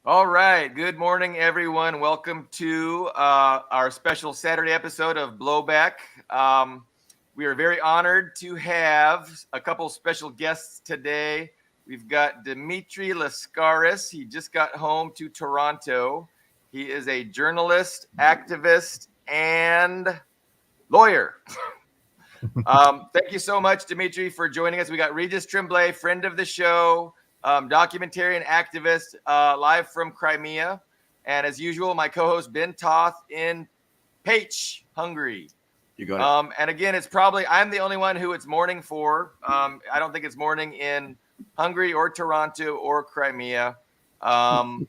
All right. Good morning, everyone. Welcome to our special Saturday episode of Blowback. We are very honored to have a couple special guests today. We've got Dimitri Lascaris. He just got home to Toronto. He is a journalist, activist, and lawyer. Thank you so much, Dimitri, for joining us. We got Regis Tremblay, friend of the show, documentarian activist, live from Crimea. And as usual, my co-host Ben Toth in Pécs, Hungary. You got it. And again, I'm the only one who it's morning for. I don't think it's morning in Hungary or Toronto or Crimea. But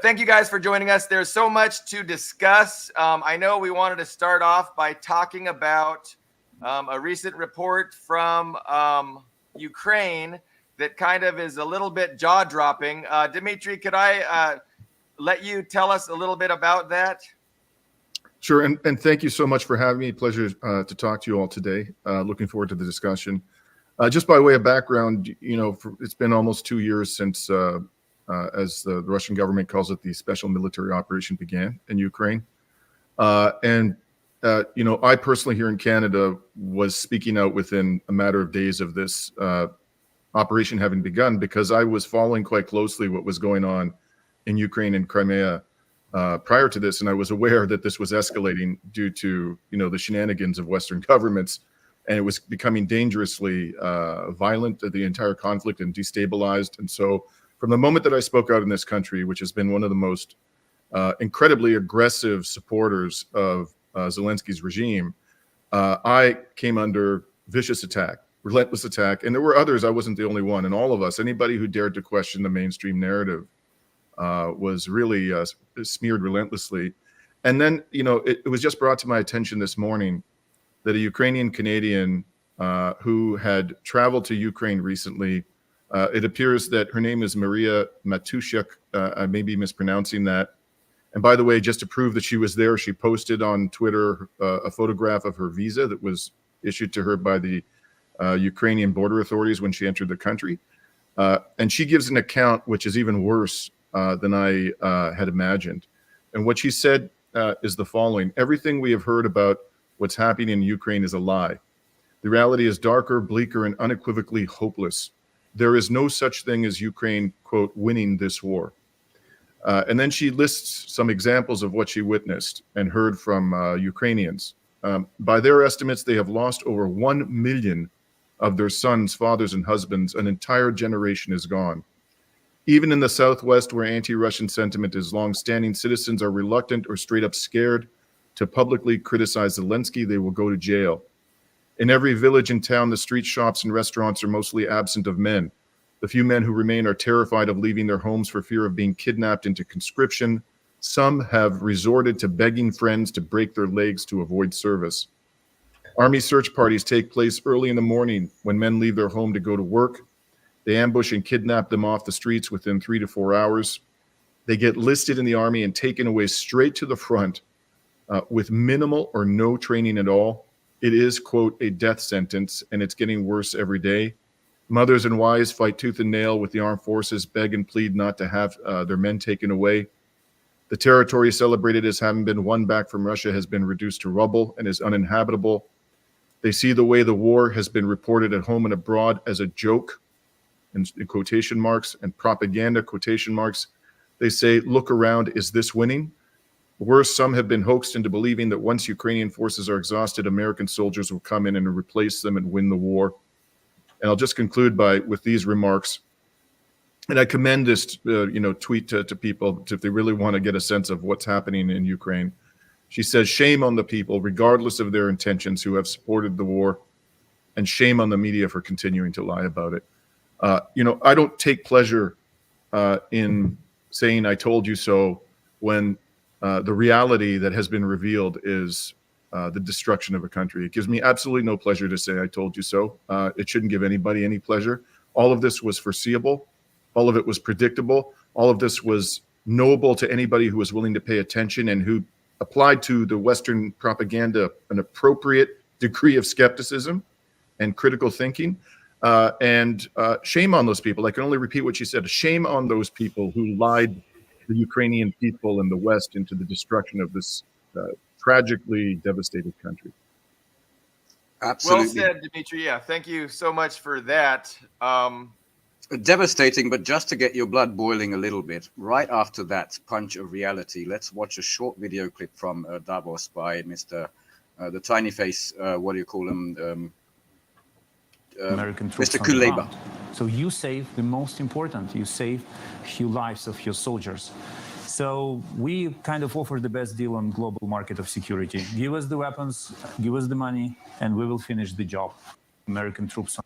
thank you guys for joining us. There's so much to discuss. I know we wanted to start off by talking about a recent report from Ukraine that kind of is a little bit jaw-dropping. Dimitri, could I let you tell us a little bit about that? Sure, and thank you so much for having me. Pleasure to talk to you all today. Looking forward to the discussion. Just by way of background, it's been almost 2 years since as the Russian government calls it, the special military operation began in Ukraine. I personally here in Canada was speaking out within a matter of days of this operation having begun, because I was following quite closely what was going on in Ukraine and Crimea prior to this, and I was aware that this was escalating due to the shenanigans of Western governments, and it was becoming dangerously violent, the entire conflict, and destabilized. And so from the moment that I spoke out in this country, which has been one of the most incredibly aggressive supporters of Zelensky's regime, I came under vicious attack, relentless attack. And there were others. I wasn't the only one. And all of us, anybody who dared to question the mainstream narrative was really smeared relentlessly. And then, it was just brought to my attention this morning that a Ukrainian Canadian who had traveled to Ukraine recently, it appears that her name is Maria Matushuk. I may be mispronouncing that. And by the way, just to prove that she was there, she posted on Twitter a photograph of her visa that was issued to her by the Ukrainian border authorities when she entered the country. And she gives an account which is even worse than I had imagined. And what she said is the following: everything we have heard about what's happening in Ukraine is a lie. The reality is darker, bleaker, and unequivocally hopeless. There is no such thing as Ukraine, quote, winning this war. And then she lists some examples of what she witnessed and heard from Ukrainians. By their estimates, they have lost over 1 million of their sons, fathers, and husbands. An entire generation is gone. Even in the Southwest, where anti-Russian sentiment is long-standing, citizens are reluctant or straight up scared to publicly criticize Zelensky. They will go to jail. In every village and town, the street shops and restaurants are mostly absent of men. The few men who remain are terrified of leaving their homes for fear of being kidnapped into conscription. Some have resorted to begging friends to break their legs to avoid service. Army search parties take place early in the morning when men leave their home to go to work. They ambush and kidnap them off the streets within 3 to 4 hours. They get listed in the army and taken away straight to the front with minimal or no training at all. It is, quote, a death sentence, and it's getting worse every day. Mothers and wives fight tooth and nail with the armed forces, beg and plead not to have their men taken away. The territory celebrated as having been won back from Russia has been reduced to rubble and is uninhabitable. They see the way the war has been reported at home and abroad as a joke, in quotation marks, and propaganda, quotation marks. They say, look around, is this winning? Worse, some have been hoaxed into believing that once Ukrainian forces are exhausted, American soldiers will come in and replace them and win the war. And I'll just conclude with these remarks. And I commend this, tweet to people if they really want to get a sense of what's happening in Ukraine. She says, shame on the people, regardless of their intentions, who have supported the war, and shame on the media for continuing to lie about it. I don't take pleasure in saying I told you so when the reality that has been revealed is the destruction of a country. It gives me absolutely no pleasure to say I told you so. It shouldn't give anybody any pleasure. All of this was foreseeable. All of it was predictable. All of this was knowable to anybody who was willing to pay attention and who applied to the Western propaganda an appropriate degree of skepticism and critical thinking. And shame on those people. I can only repeat what she said. Shame on those people who lied the Ukrainian people in the West into the destruction of this tragically devastated country. Absolutely. Well said, Dimitri. Yeah, thank you so much for that. Devastating, but just to get your blood boiling a little bit, right after that punch of reality, let's watch a short video clip from Davos by Mr. The tiny face, what do you call him? American troops Mr. on the Kuleba. ground. So you save the most important, you save few lives of your soldiers. So we kind of offer the best deal on global market of security. Give us the weapons, give us the money, and we will finish the job. American troops.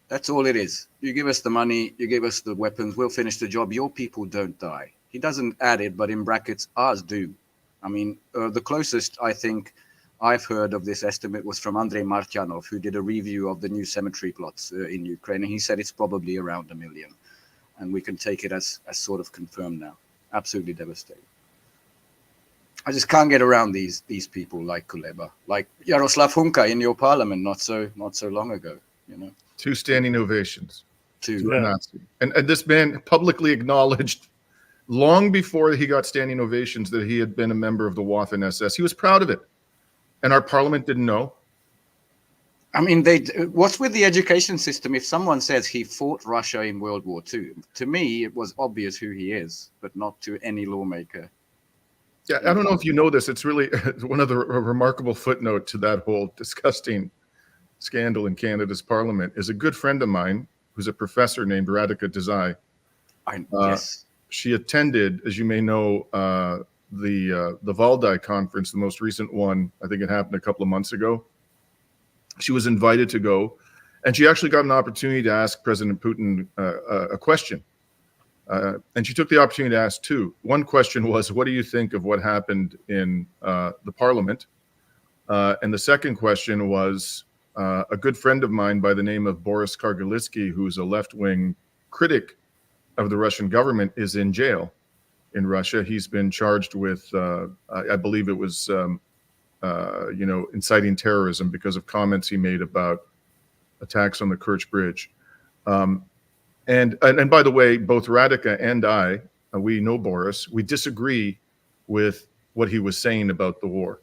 That's all it is. You give us the money, you give us the weapons, we'll finish the job. Your people don't die. He doesn't add it, but in brackets, ours do. I mean, the closest I think I've heard of this estimate was from Andrei Martyanov, who did a review of the new cemetery plots in Ukraine, and he said it's probably around 1 million. And we can take it as sort of confirmed now. Absolutely devastating. I just can't get around these people like Kuleba, like Yaroslav Hunka in your parliament not so long ago, you know. 2 standing ovations. Yeah. And this man publicly acknowledged long before he got standing ovations that he had been a member of the Waffen SS. He was proud of it. And our parliament didn't know. I mean, what's with the education system? If someone says he fought Russia in World War II, to me, it was obvious who he is, but not to any lawmaker. Yeah, I don't know if you know this. It's really one of the remarkable footnote to that whole disgusting scandal in Canada's parliament is a good friend of mine who's a professor named Radhika Desai. Yes. She attended, as you may know, the Valdai conference, the most recent one. I think it happened a couple of months ago. She was invited to go, and she actually got an opportunity to ask President Putin a question. And she took the opportunity to ask 2. One question was, what do you think of what happened in the parliament? And the second question was, a good friend of mine by the name of Boris Kargalitsky, who's a left-wing critic of the Russian government, is in jail in Russia. He's been charged with, I believe it was, inciting terrorism because of comments he made about attacks on the Kerch Bridge. And by the way, both Radhika and I, we know Boris, we disagree with what he was saying about the war.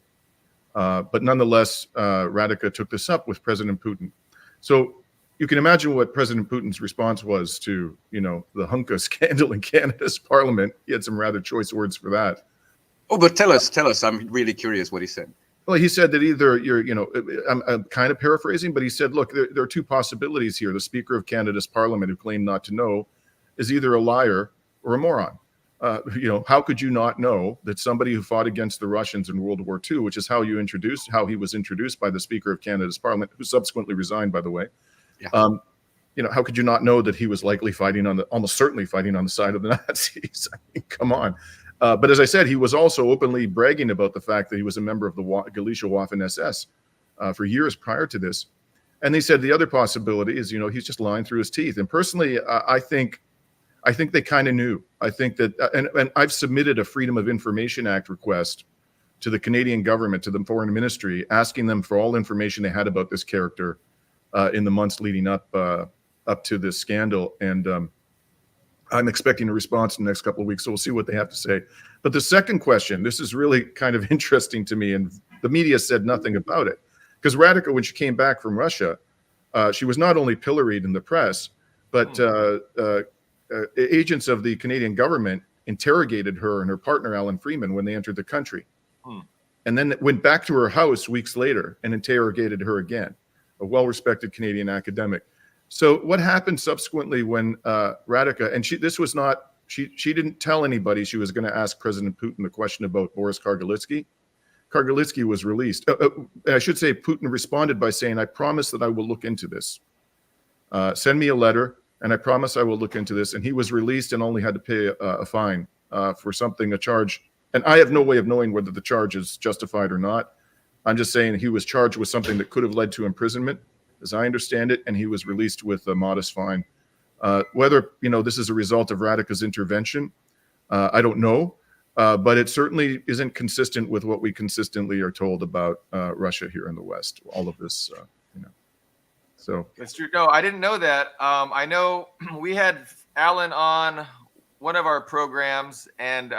But nonetheless, Radhika took this up with President Putin. So you can imagine what President Putin's response was to, the Hunka scandal in Canada's parliament. He had some rather choice words for that. Oh, but tell us. I'm really curious what he said. Well, he said that either I'm kind of paraphrasing, but he said, look, there are 2 possibilities here. The Speaker of Canada's Parliament, who claimed not to know, is either a liar or a moron. How could you not know that somebody who fought against the Russians in World War II, which is how he was introduced by the Speaker of Canada's Parliament, who subsequently resigned, by the way. Yeah. How could you not know that he was likely almost certainly fighting on the side of the Nazis? I mean, come on. But as I said, he was also openly bragging about the fact that he was a member of the Galicia Waffen SS for years prior to this. And they said the other possibility is, he's just lying through his teeth. And personally, I think they kind of knew. I think that, and I've submitted a Freedom of Information Act request to the Canadian government, to the Foreign Ministry, asking them for all information they had about this character in the months leading up to this scandal. And I'm expecting a response in the next couple of weeks, so we'll see what they have to say. But the second question, this is really kind of interesting to me, and the media said nothing about it. Because Radhika, when she came back from Russia, she was not only pilloried in the press, but agents of the Canadian government interrogated her and her partner, Alan Freeman, when they entered the country. And then went back to her house weeks later and interrogated her again, a well-respected Canadian academic. So what happened subsequently when Radhika, and she didn't tell anybody she was going to ask President Putin the question about Boris Kargalitsky. Kargalitsky was released. I should say Putin responded by saying, I promise that I will look into this. Send me a letter, and I promise I will look into this. And he was released and only had to pay a fine for a charge. And I have no way of knowing whether the charge is justified or not. I'm just saying he was charged with something that could have led to imprisonment, as I understand it, and he was released with a modest fine. Whether this is a result of Radhika's intervention, I don't know, but it certainly isn't consistent with what we consistently are told about Russia here in the West. All of this, So That's true. No, I didn't know that. I know we had Alan on one of our programs, and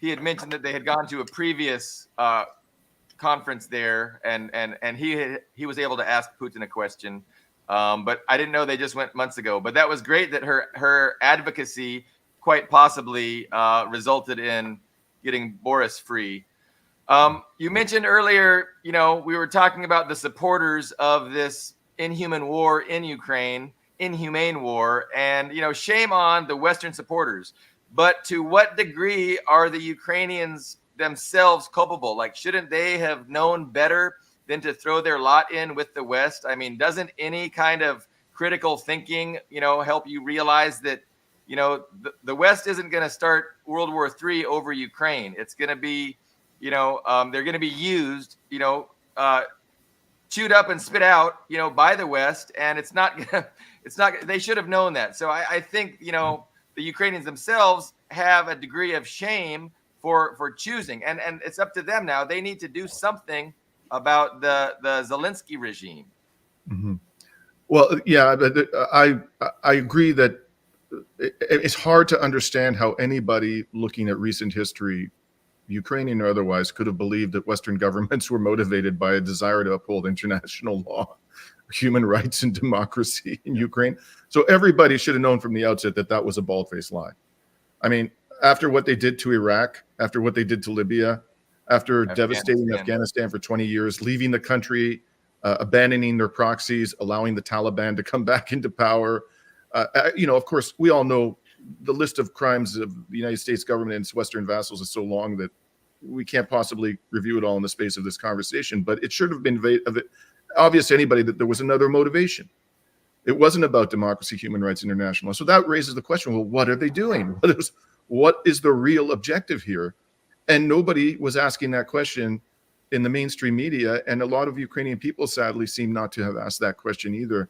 he had mentioned that they had gone to a previous conference there, and he was able to ask Putin a question. But I didn't know they just went months ago. But that was great that her advocacy quite possibly resulted in getting Boris free. You mentioned earlier, we were talking about the supporters of this inhuman war in Ukraine, inhumane war, and, shame on the Western supporters. But to what degree are the Ukrainians themselves culpable? Like, shouldn't they have known better than to throw their lot in with the West? I mean, doesn't any kind of critical thinking, help you realize that, the West isn't going to start World War III over Ukraine? It's going to be, they're going to be used, chewed up and spit out, by the West, and it's not. They should have known that. So I think, the Ukrainians themselves have a degree of shame for choosing, and it's up to them now. They need to do something about the Zelensky regime. Mm-hmm. Well, yeah, but I agree that it's hard to understand how anybody looking at recent history, Ukrainian or otherwise, could have believed that Western governments were motivated by a desire to uphold international law, human rights, and democracy in Ukraine. So everybody should have known from the outset that that was a bald-faced lie. I mean, after what they did to Iraq, after what they did to Libya, after devastating Afghanistan for 20 years, leaving the country, abandoning their proxies, allowing the Taliban to come back into power. Of course, we all know the list of crimes of the United States government and its Western vassals is so long that we can't possibly review it all in the space of this conversation. But it should have been obvious to anybody that there was another motivation. It wasn't about democracy, human rights, international law. So that raises the question, well, what are they doing? What is the real objective here? And nobody was asking that question in the mainstream media. And a lot of Ukrainian people, sadly, seem not to have asked that question either.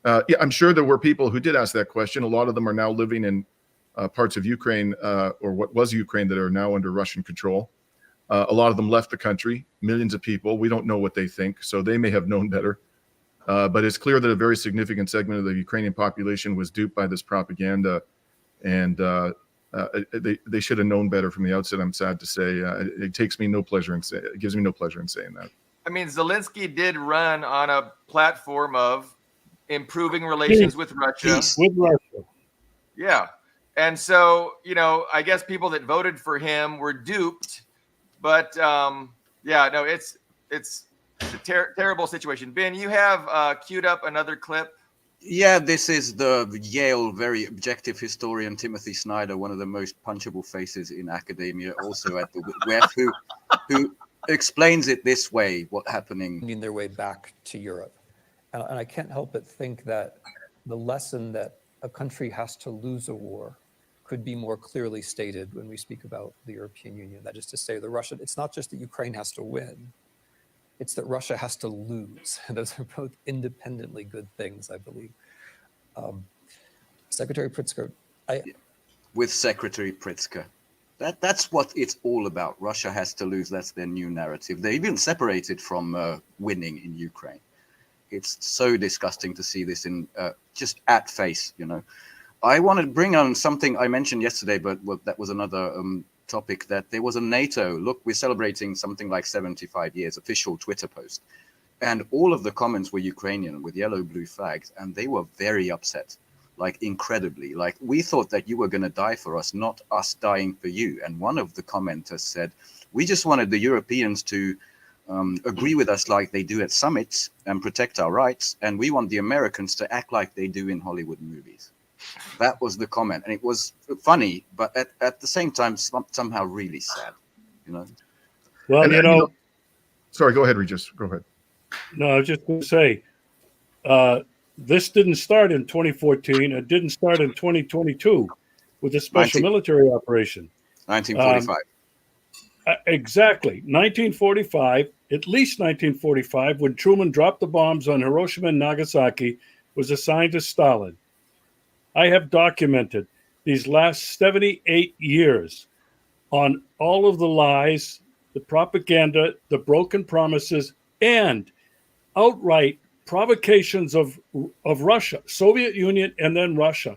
I'm sure there were people who did ask that question. A lot of them are now living in parts of Ukraine or what was Ukraine that are now under Russian control. A lot of them left the country, millions of people. We don't know what they think, so they may have known better. But it's clear that a very significant segment of the Ukrainian population was duped by this propaganda, and they should have known better from the outset. I'm sad to say. It gives me no pleasure in saying that. I mean, Zelensky did run on a platform of improving relations with Russia. With Russia. Yeah. And so, I guess people that voted for him were duped. But it's a terrible situation. Ben, you have queued up another clip. Yeah, this is the Yale very objective historian Timothy Snyder, one of the most punchable faces in academia, also at the WEF, who explains it this way: what happening their way back to Europe. And I can't help but think that the lesson that a country has to lose a war could be more clearly stated when we speak about the European Union. That is to say, it's not just that Ukraine has to win, it's that Russia has to lose. And those are both independently good things, I believe. Secretary Pritzker, with Secretary Pritzker. That's what it's all about. Russia has to lose. That's their new narrative. They even separated from winning in Ukraine. It's so disgusting to see this in just at face, I want to bring on something I mentioned yesterday, but that was another topic, that there was a NATO, look, we're celebrating something like 75 years, official Twitter post. And all of the comments were Ukrainian with yellow, blue flags, and they were very upset, like incredibly. Like, we thought that you were going to die for us, not us dying for you. And one of the commenters said, we just wanted the Europeans to agree with us like they do at summits and protect our rights. And we want the Americans to act like they do in Hollywood movies. That was the comment. And it was funny, but at the same time, somehow really sad, Well, sorry, go ahead, Regis. Go ahead. No, I was just going to say, this didn't start in 2014. It didn't start in 2022 with a special military operation. 1945. Exactly. 1945, at least 1945, when Truman dropped the bombs on Hiroshima and Nagasaki, was assigned to Stalin. I have documented these last 78 years on all of the lies, the propaganda, the broken promises, and outright provocations of Russia, Soviet Union, and then Russia.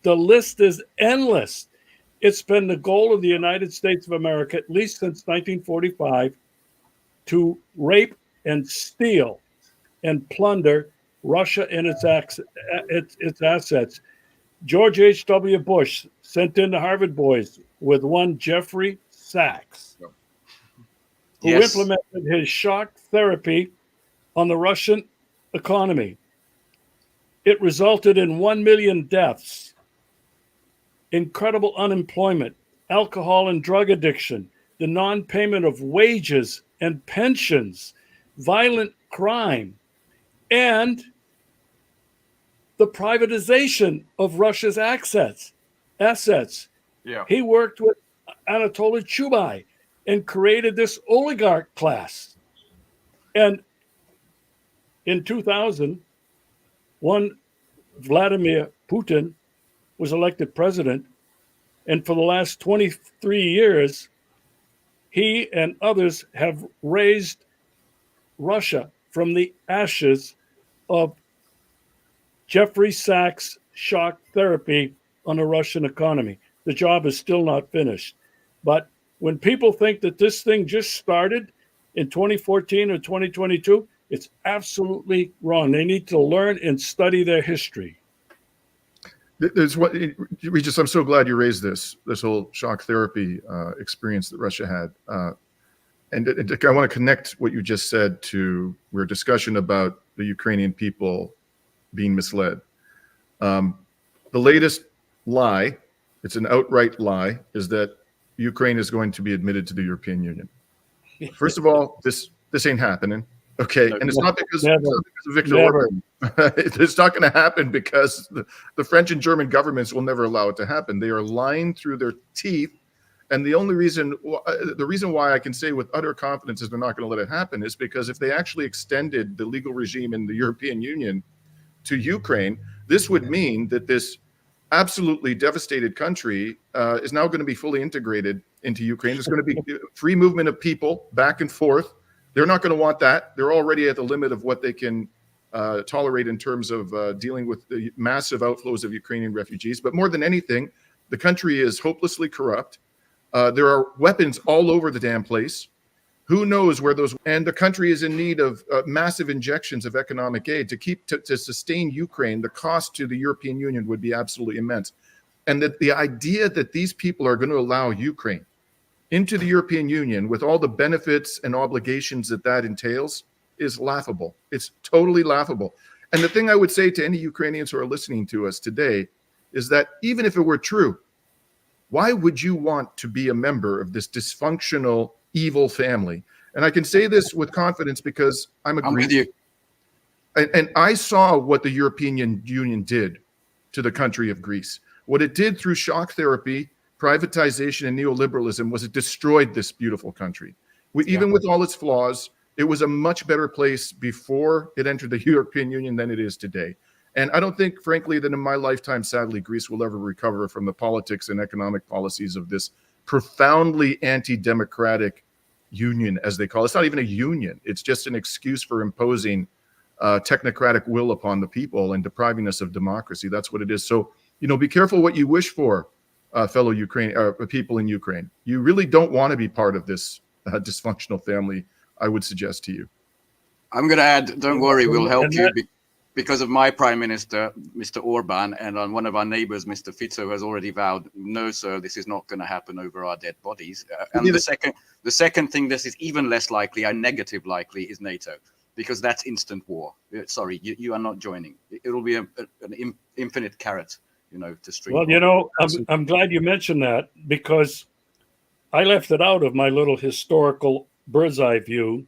The list is endless. It's been the goal of the United States of America, at least since 1945, to rape and steal and plunder Russia and its assets. George H.W. Bush sent in the Harvard boys with one Jeffrey Sachs, who implemented his shock therapy on the Russian economy. It resulted in 1 million deaths, incredible unemployment, alcohol and drug addiction, the non-payment of wages and pensions, violent crime, and the privatization of Russia's assets. Yeah. He worked with Anatoly Chubai and created this oligarch class. And in 2000, Vladimir Putin was elected president. And for the last 23 years, he and others have raised Russia from the ashes of Jeffrey Sachs' shock therapy on the Russian economy. The job is still not finished. But when people think that this thing just started in 2014 or 2022, it's absolutely wrong. They need to learn and study their history. There's what, Regis, I'm so glad you raised this whole shock therapy experience that Russia had. And I want to connect what you just said to our discussion about the Ukrainian people being misled. The latest lie, it's an outright lie, is that Ukraine is going to be admitted to the European Union. First of all, this ain't happening. Okay, and it's not because of Viktor Orban. It's not going to happen because the French and German governments will never allow it to happen. They are lying through their teeth, and the reason why I can say with utter confidence is they're not going to let it happen is because if they actually extended the legal regime in the European Union to Ukraine, this would mean that this absolutely devastated country is now going to be fully integrated into Ukraine. There's going to be free movement of people back and forth. They're not going to want that. They're already at the limit of what they can tolerate in terms of dealing with the massive outflows of Ukrainian refugees. But more than anything, the country is hopelessly corrupt. There are weapons all over the damn place. Who knows where those, and the country is in need of massive injections of economic aid to sustain Ukraine. The cost to the European Union would be absolutely immense. And that the idea that these people are going to allow Ukraine into the European Union with all the benefits and obligations that entails is laughable. It's totally laughable. And the thing I would say to any Ukrainians who are listening to us today is that even if it were true, why would you want to be a member of this dysfunctional, evil family? And I can say this with confidence because I'm with you. And I saw what the European Union did to the country of Greece. What it did through shock therapy, privatization, and neoliberalism was it destroyed this beautiful country. Even with all its flaws, it was a much better place before it entered the European Union than it is today. And I don't think, frankly, that in my lifetime, sadly, Greece will ever recover from the politics and economic policies of this profoundly anti-democratic union, as they call it. It's not even a union. It's just an excuse for imposing technocratic will upon the people and depriving us of democracy. That's what it is. So, be careful what you wish for, fellow people in Ukraine. You really don't want to be part of this dysfunctional family, I would suggest to you. I'm going to add, don't worry, we'll help you because of my prime minister, Mr. Orban, and on one of our neighbors, Mr. Fico, has already vowed, no, sir, this is not going to happen over our dead bodies. And the second thing, this is even less likely and negative likely, is NATO, because that's instant war. Sorry, you are not joining. It will be an infinite carrot, to string. Well, I'm glad you mentioned that because I left it out of my little historical bird's eye view,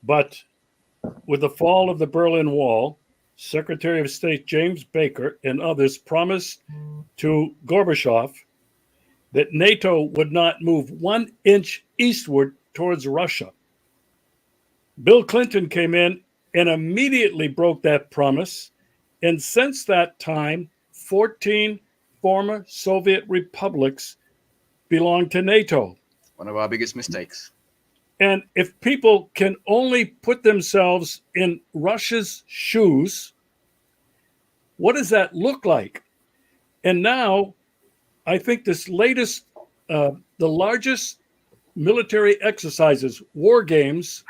but with the fall of the Berlin Wall, Secretary of State James Baker and others promised to Gorbachev that NATO would not move 1 inch eastward towards Russia. Bill Clinton came in and immediately broke that promise. And since that time, 14 former Soviet republics belong to NATO. One of our biggest mistakes. And if people can only put themselves in Russia's shoes, what does that look like? And now I think this latest, the largest military exercises, war games,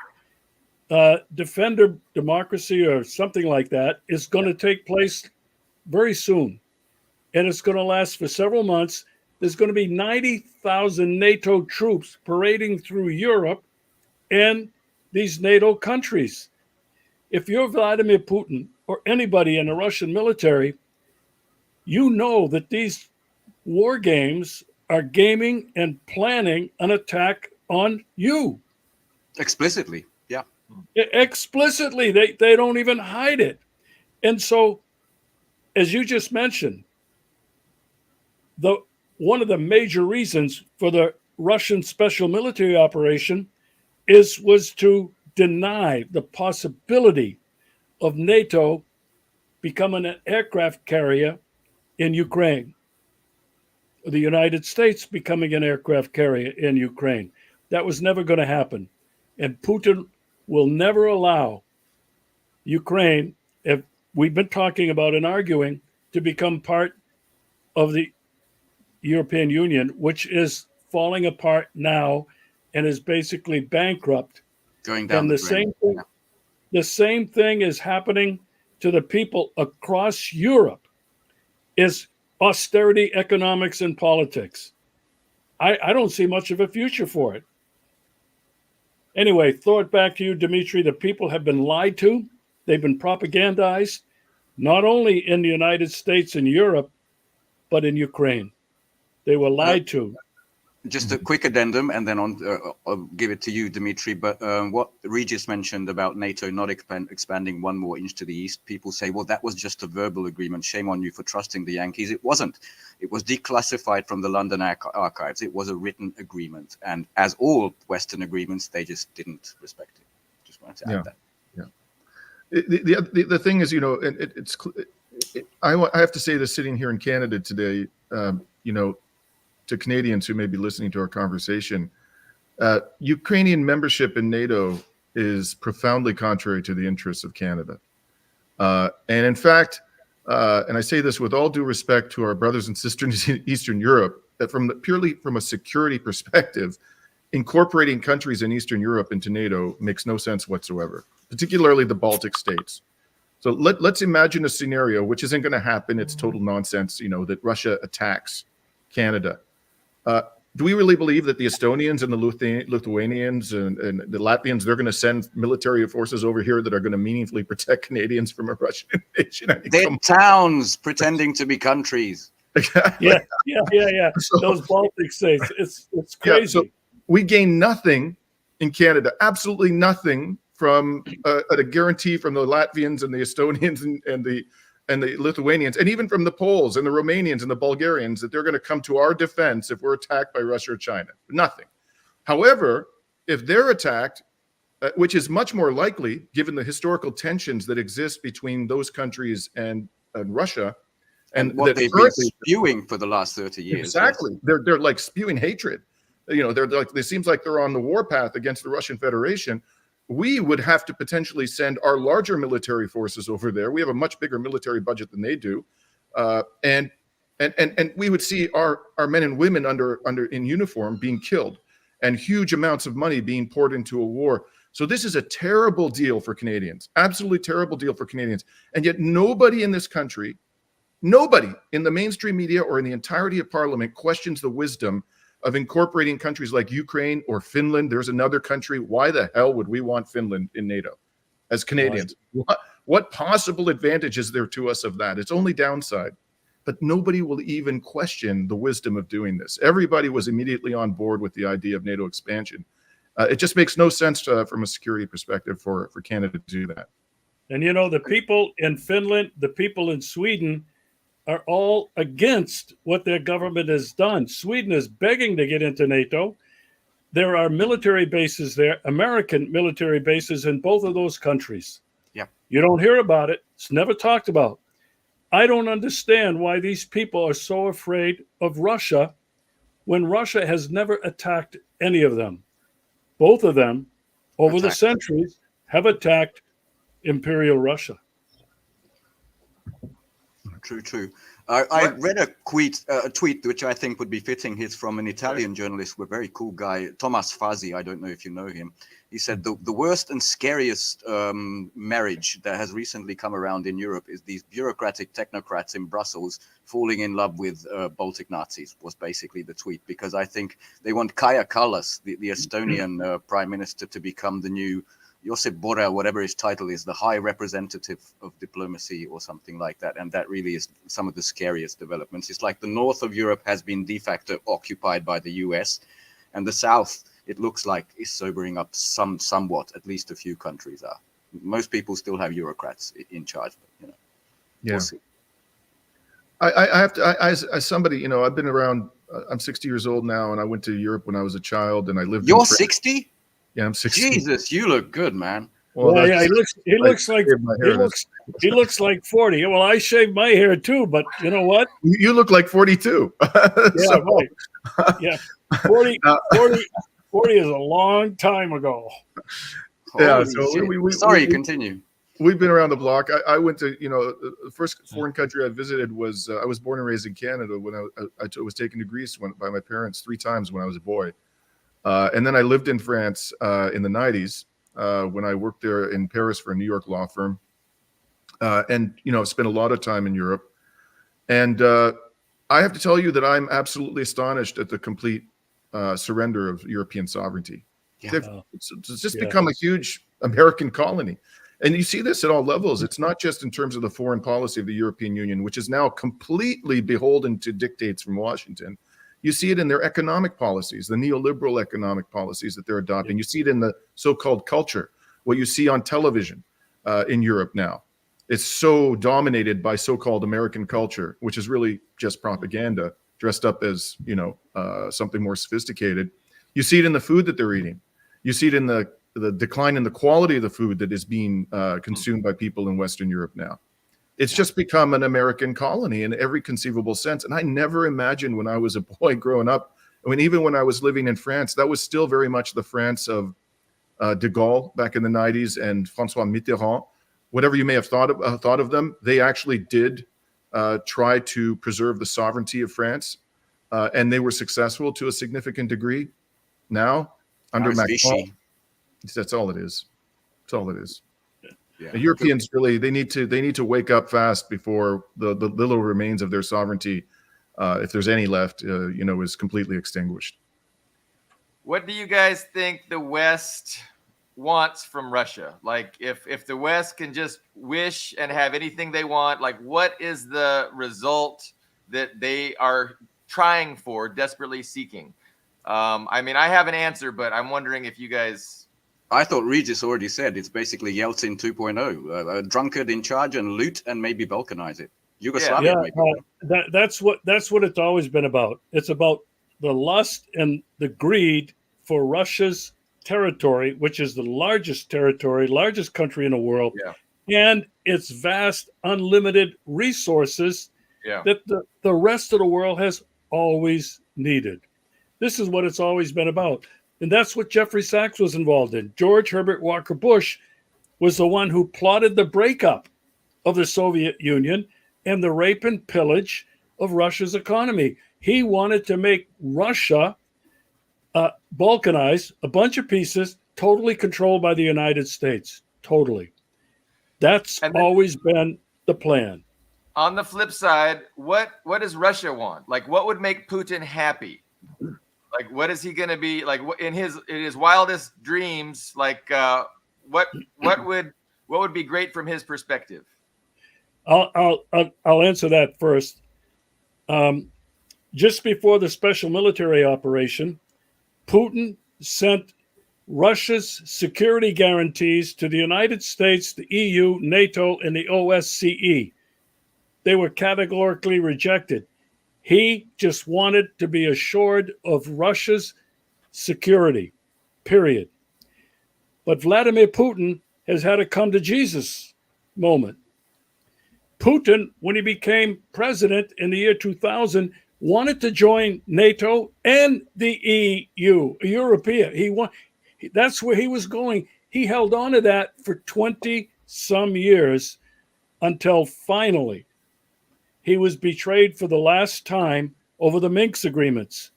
Defender Democracy or something like that, is going to take place very soon. And it's going to last for several months. There's going to be 90,000 NATO troops parading through Europe and these NATO countries. If you're Vladimir Putin or anybody in the Russian military, you know that these war games are gaming and planning an attack on you. Explicitly, yeah. Explicitly, they don't even hide it. And so, as you just mentioned, one of the major reasons for the Russian special military operation was to deny the possibility of NATO becoming an aircraft carrier in Ukraine, the United States becoming an aircraft carrier in Ukraine. That was never going to happen. And Putin will never allow Ukraine, if we've been talking about and arguing, to become part of the European Union, which is falling apart now and is basically bankrupt. Going down and the the drain. same thing, the same thing is happening to the people across Europe. Is austerity economics and politics. I don't see much of a future for it. Anyway, throw it back to you, Dimitri. The people have been lied to. They've been propagandized, not only in the United States and Europe, but in Ukraine. They were lied to. Just a quick addendum, and then I'll give it to you, Dimitri. But what Regis mentioned about NATO not expanding 1 more inch to the east, people say, well, that was just a verbal agreement. Shame on you for trusting the Yankees. It wasn't. It was declassified from the London archives. It was a written agreement. And as all Western agreements, they just didn't respect it. Just wanted to add that. The thing is, I have to say this sitting here in Canada today, to Canadians who may be listening to our conversation, Ukrainian membership in NATO is profoundly contrary to the interests of Canada. And in fact, and I say this with all due respect to our brothers and sisters in Eastern Europe, that purely from a security perspective, incorporating countries in Eastern Europe into NATO makes no sense whatsoever, particularly the Baltic states. So let's imagine a scenario, which isn't going to happen. It's total nonsense, that Russia attacks Canada. Do we really believe that the Estonians and the Lithuanians and the Latvians, they're going to send military forces over here that are going to meaningfully protect Canadians from a Russian invasion? They're towns pretending to be countries. Yeah. So, those Baltic states, it's crazy. So we gain nothing in Canada, absolutely nothing from a guarantee from the Latvians and the Estonians and the Lithuanians, and even from the Poles and the Romanians and the Bulgarians, that they're going to come to our defense if we're attacked by Russia or China. Nothing. However, if they're attacked, which is much more likely given the historical tensions that exist between those countries and Russia, and what they've been spewing for the last 30 years. Exactly. Yes. They're like spewing hatred. They're like, it seems like they're on the warpath against the Russian Federation. We would have to potentially send our larger military forces over there. We have a much bigger military budget than they do, and we would see our men and women in uniform being killed, and huge amounts of money being poured into a war. So this is a terrible deal for Canadians, absolutely terrible deal for Canadians. And yet nobody in this country, nobody in the mainstream media or in the entirety of Parliament questions the wisdom of incorporating countries like Ukraine or Finland. There's another country. Why the hell would we want Finland in NATO as Canadians? What possible advantage is there to us of that? It's only downside. But nobody will even question the wisdom of doing this. Everybody was immediately on board with the idea of NATO expansion. It just makes no sense from a security perspective for Canada to do that. And the people in Finland, the people in Sweden are all against what their government has done. Sweden is begging to get into NATO. There are military bases there, American military bases in both of those countries. Yeah. You don't hear about it. It's never talked about. I don't understand why these people are so afraid of Russia when Russia has never attacked any of them. both of them, over the Attacked. centuries, have attacked Imperial Russia. True. I read a tweet which I think would be fitting. He's from an Italian journalist, a very cool guy, Thomas Fazzi. I don't know if you know him. He said the worst and scariest marriage that has recently come around in Europe is these bureaucratic technocrats in Brussels falling in love with Baltic Nazis, was basically the tweet, because I think they want Kaja Kallas, the Estonian prime minister, to become the new Josip Borrell, whatever his title is, the high representative of diplomacy or something like that. And that really is some of the scariest developments. It's like the north of Europe has been de facto occupied by the US, and the south, it looks like, is sobering up somewhat. At least a few countries are. Most people still have bureaucrats in charge, but, Yeah. we'll see. I have to, as somebody, I've been around, I'm 60 years old now, and I went to Europe when I was a child, and I lived in You're France. 60? Yeah, I'm 60. Jesus, you look good, man. Well, Yeah, that's- he looks like shaved my hair. he looks like 40. Well, I shaved my hair too, but you know what? You look like 42. Yeah, right. Yeah, 40 is a long time ago. Yeah, Holy so shit. Sorry, continue. We've been around the block. I went to, the first foreign country I visited was, I was born and raised in Canada when I was taken to Greece by my parents 3 times when I was a boy. And then I lived in France in the 90s when I worked there in Paris for a New York law firm. And, spent a lot of time in Europe. And I have to tell you that I'm absolutely astonished at the complete surrender of European sovereignty. Yeah. It's just become a huge American colony. And you see this at all levels. It's not just in terms of the foreign policy of the European Union, which is now completely beholden to dictates from Washington. You see it in their economic policies, the neoliberal economic policies that they're adopting. You see it in the so-called culture, what you see on television in Europe now. It's so dominated by so-called American culture, which is really just propaganda dressed up as, something more sophisticated. You see it in the food that they're eating. You see it in the decline in the quality of the food that is being consumed by people in Western Europe now. It's just become an American colony in every conceivable sense. And I never imagined when I was a boy growing up, even when I was living in France, that was still very much the France of de Gaulle back in the 90s and François Mitterrand. Whatever you may have thought of them, they actually did try to preserve the sovereignty of France. And they were successful to a significant degree. Now, under Macron, that's all it is. That's all it is. Yeah. The Europeans really they need to wake up fast before the little remains of their sovereignty, if there's any left, is completely extinguished. What do you guys think the West wants from Russia? Like, if the West can just wish and have anything they want, like, what is the result that they are trying for, desperately seeking? I have an answer, but I'm wondering if you guys. I thought Regis already said it's basically Yeltsin 2.0, a drunkard in charge and loot and maybe balkanize it. Yugoslavia, maybe. That's what it's always been about. It's about the lust and the greed for Russia's territory, which is the largest country in the world, and its vast, unlimited resources that the rest of the world has always needed. This is what it's always been about. And that's what Jeffrey Sachs was involved in. George Herbert Walker Bush was the one who plotted the breakup of the Soviet Union and the rape and pillage of Russia's economy. He wanted to make Russia balkanize a bunch of pieces, totally controlled by the United States. Totally. That's always been the plan. On the flip side, what does Russia want? Like, what would make Putin happy? Like, what is he going to be like in his wildest dreams? Like, what would be great from his perspective? I'll answer that first. Just before the special military operation, Putin sent Russia's security guarantees to the United States, the EU, NATO, and the OSCE. They were categorically rejected. He just wanted to be assured of Russia's security, period. But Vladimir Putin has had a come to Jesus moment. Putin, when he became president in the year 2000, wanted to join NATO and the EU, European. That's where he was going. He held on to that for 20 some years until finally he was betrayed for the last time over the Minsk agreements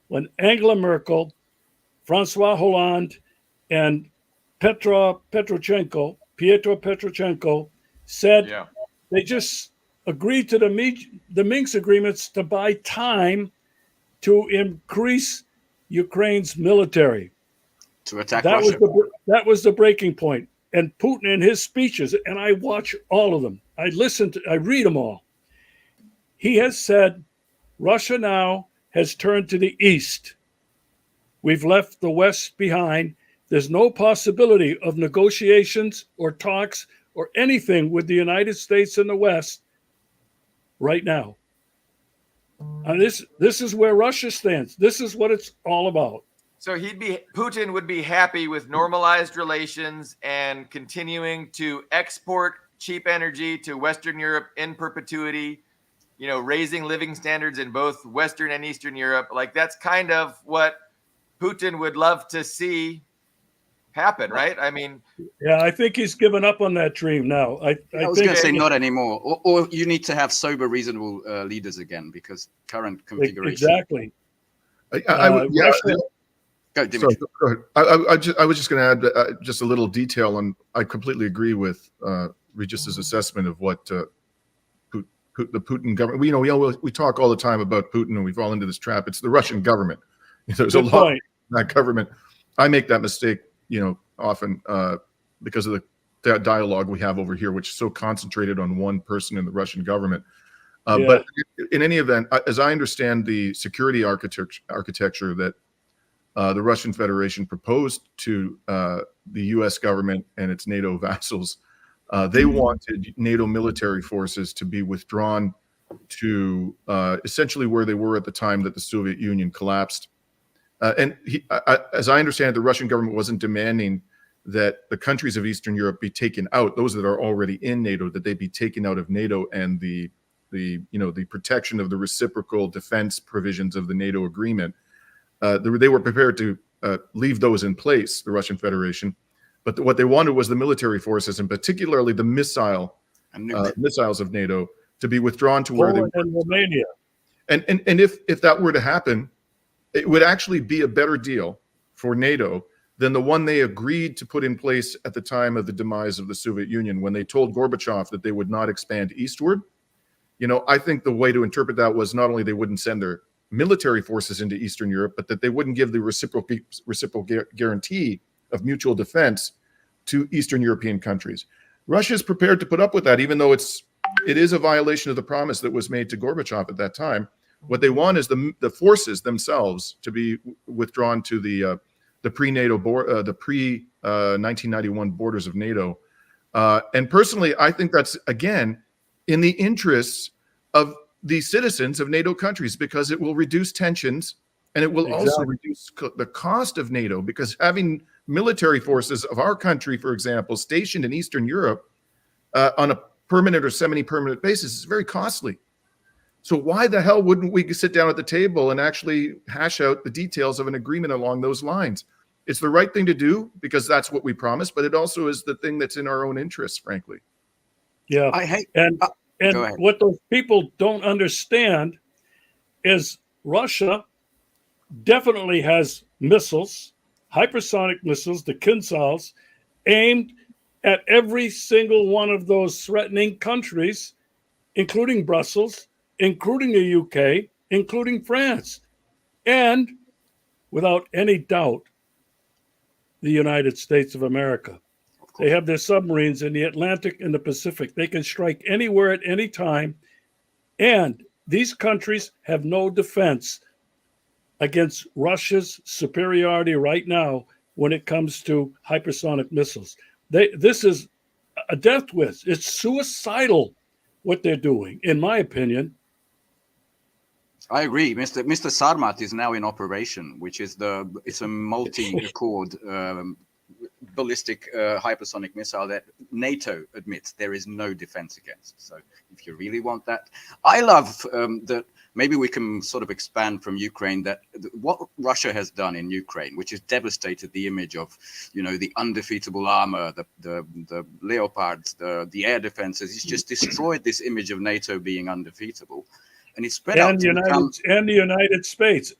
when Angela Merkel, Francois Hollande, and Pietro Poroshenko said Yeah. they just agreed to the Minsk agreements to buy time to increase Ukraine's military. To attack That Russia. was the breaking point. And Putin in his speeches, and I watch all of them. I read them all. He has said Russia now has turned to the east. We've left the West behind. There's no possibility of negotiations or talks or anything with the United States and the West right now. And this is where Russia stands. This is what it's all about. So Putin would be happy with normalized relations and continuing to export cheap energy to Western Europe in perpetuity, raising living standards in both Western and Eastern Europe. Like that's kind of what Putin would love to see happen, right? I mean, yeah, I think he's given up on that dream now. I was going to say not anymore. Or you need to have sober, reasonable leaders again because current configuration. Exactly. Go, Dimitri. Sorry, go ahead. I was just going to add just a little detail, and I completely agree with Regis's assessment of what the Putin government. We talk all the time about Putin, and we fall into this trap. It's the Russian government. There's a lot in that government. I make that mistake, often because of the dialogue we have over here, which is so concentrated on one person in the Russian government. But in any event, as I understand the security architecture that the Russian Federation proposed to the U.S. government and its NATO vassals, they wanted NATO military forces to be withdrawn to essentially where they were at the time that the Soviet Union collapsed. As I understand it, the Russian government wasn't demanding that the countries of Eastern Europe be taken out, those that are already in NATO, that they be taken out of NATO and the protection of the reciprocal defense provisions of the NATO agreement. They were prepared to leave those in place, the Russian Federation, but what they wanted was the military forces, and particularly the missiles of NATO, to be withdrawn to where they were. In Romania. And if that were to happen, it would actually be a better deal for NATO than the one they agreed to put in place at the time of the demise of the Soviet Union, when they told Gorbachev that they would not expand eastward. I think the way to interpret that was not only they wouldn't send their military forces into Eastern Europe, but that they wouldn't give the reciprocal guarantee of mutual defense to Eastern European countries. Russia is prepared to put up with that, even though it is a violation of the promise that was made to Gorbachev at that time. What they want is the forces themselves to be withdrawn to the pre-NATO the pre-1991 borders of NATO. And personally, I think that's again in the interests of the citizens of NATO countries, because it will reduce tensions and it will also reduce the cost of NATO, because having military forces of our country, for example, stationed in Eastern Europe on a permanent or semi-permanent basis is very costly. So why the hell wouldn't we sit down at the table and actually hash out the details of an agreement along those lines? It's the right thing to do because that's what we promised, but it also is the thing that's in our own interests, frankly. Yeah. And what those people don't understand is Russia definitely has missiles, hypersonic missiles, the Kinzhals, aimed at every single one of those threatening countries, including Brussels, including the UK, including France, and without any doubt, the United States of America. They have their submarines in the Atlantic and the Pacific. They can strike anywhere at any time. And these countries have no defense against Russia's superiority right now when it comes to hypersonic missiles. This is a death wish. It's suicidal what they're doing, in my opinion. I agree. Mr. Sarmat is now in operation, which is it's a multi-accord ballistic hypersonic missile that NATO admits there is no defense against. So if you really want that, I love that. Maybe we can sort of expand from Ukraine that what Russia has done in Ukraine, which has devastated the image of, the undefeatable armor, the Leopards, the air defenses. It's just destroyed this image of NATO being undefeatable, and it's spread out the United States.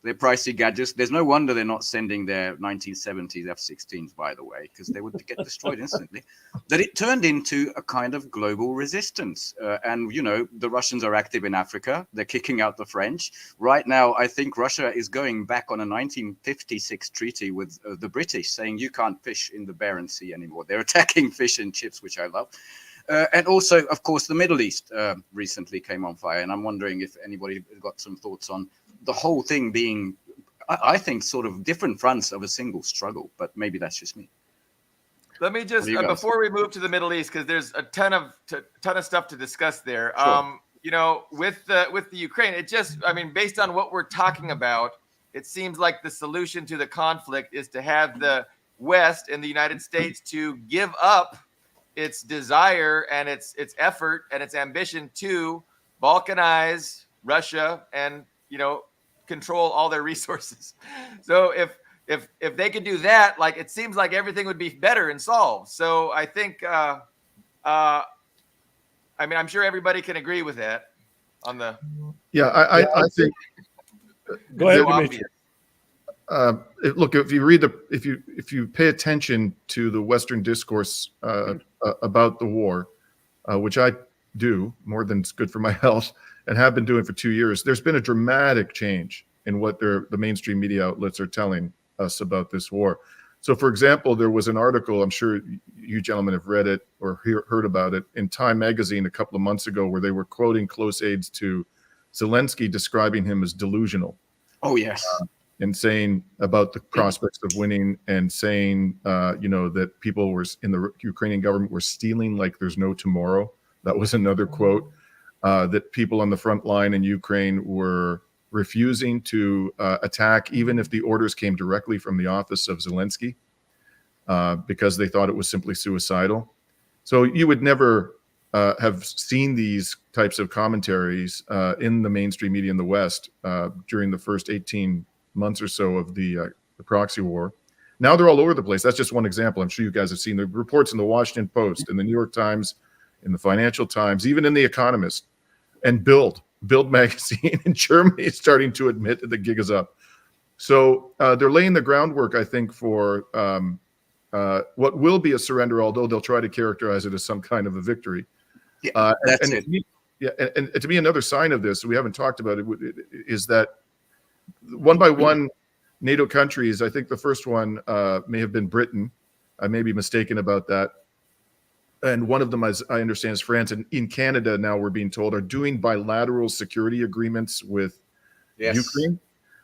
They're pricey gadgets. There's no wonder they're not sending their 1970s F-16s, by the way, because they would get destroyed instantly. That it turned into a kind of global resistance. And the Russians are active in Africa. They're kicking out the French. Right now, I think Russia is going back on a 1956 treaty with the British, saying you can't fish in the Barents Sea anymore. They're attacking fish and chips, which I love. And also, of course, the Middle East recently came on fire. And I'm wondering if anybody got some thoughts on the whole thing being, I think, sort of different fronts of a single struggle. But maybe that's just me. Let me just, before we move to the Middle East, because there's a ton of stuff to discuss there. Sure. With the Ukraine, based on what we're talking about, it seems like the solution to the conflict is to have the West and the United States to give up its desire and its effort and its ambition to balkanize Russia and control all their resources. So if they could do that, it seems like everything would be better and solved. So I think I'm sure everybody can agree with that on the I think go ahead, Dimitri. Look, if you pay attention to the Western discourse about the war, which I do more than it's good for my health and have been doing for 2 years, there's been a dramatic change in what the mainstream media outlets are telling us about this war. So, for example, there was an article, I'm sure you gentlemen have read it or heard about it, in Time magazine a couple of months ago, where they were quoting close aides to Zelensky, describing him as delusional. Oh, yes. And saying about the prospects of winning, and saying, that people were in the Ukrainian government were stealing like there's no tomorrow. That was another quote. That people on the front line in Ukraine were refusing to attack, even if the orders came directly from the office of Zelensky, because they thought it was simply suicidal. So you would never have seen these types of commentaries in the mainstream media in the West during the first 18 months or so of the proxy war. Now they're all over the place. That's just one example. I'm sure you guys have seen the reports in the Washington Post, in the New York Times, in the Financial Times, even in the Economist, and Bild magazine in Germany is starting to admit that the gig is up. So they're laying the groundwork, I think, for what will be a surrender, although they'll try to characterize it as some kind of a victory. Yeah, that's it. And to me, another sign of this, we haven't talked about it, is that one by one, NATO countries, I think the first one may have been Britain. I may be mistaken about that. And one of them, as I understand, is France. And in Canada now, we're being told, are doing bilateral security agreements with Ukraine,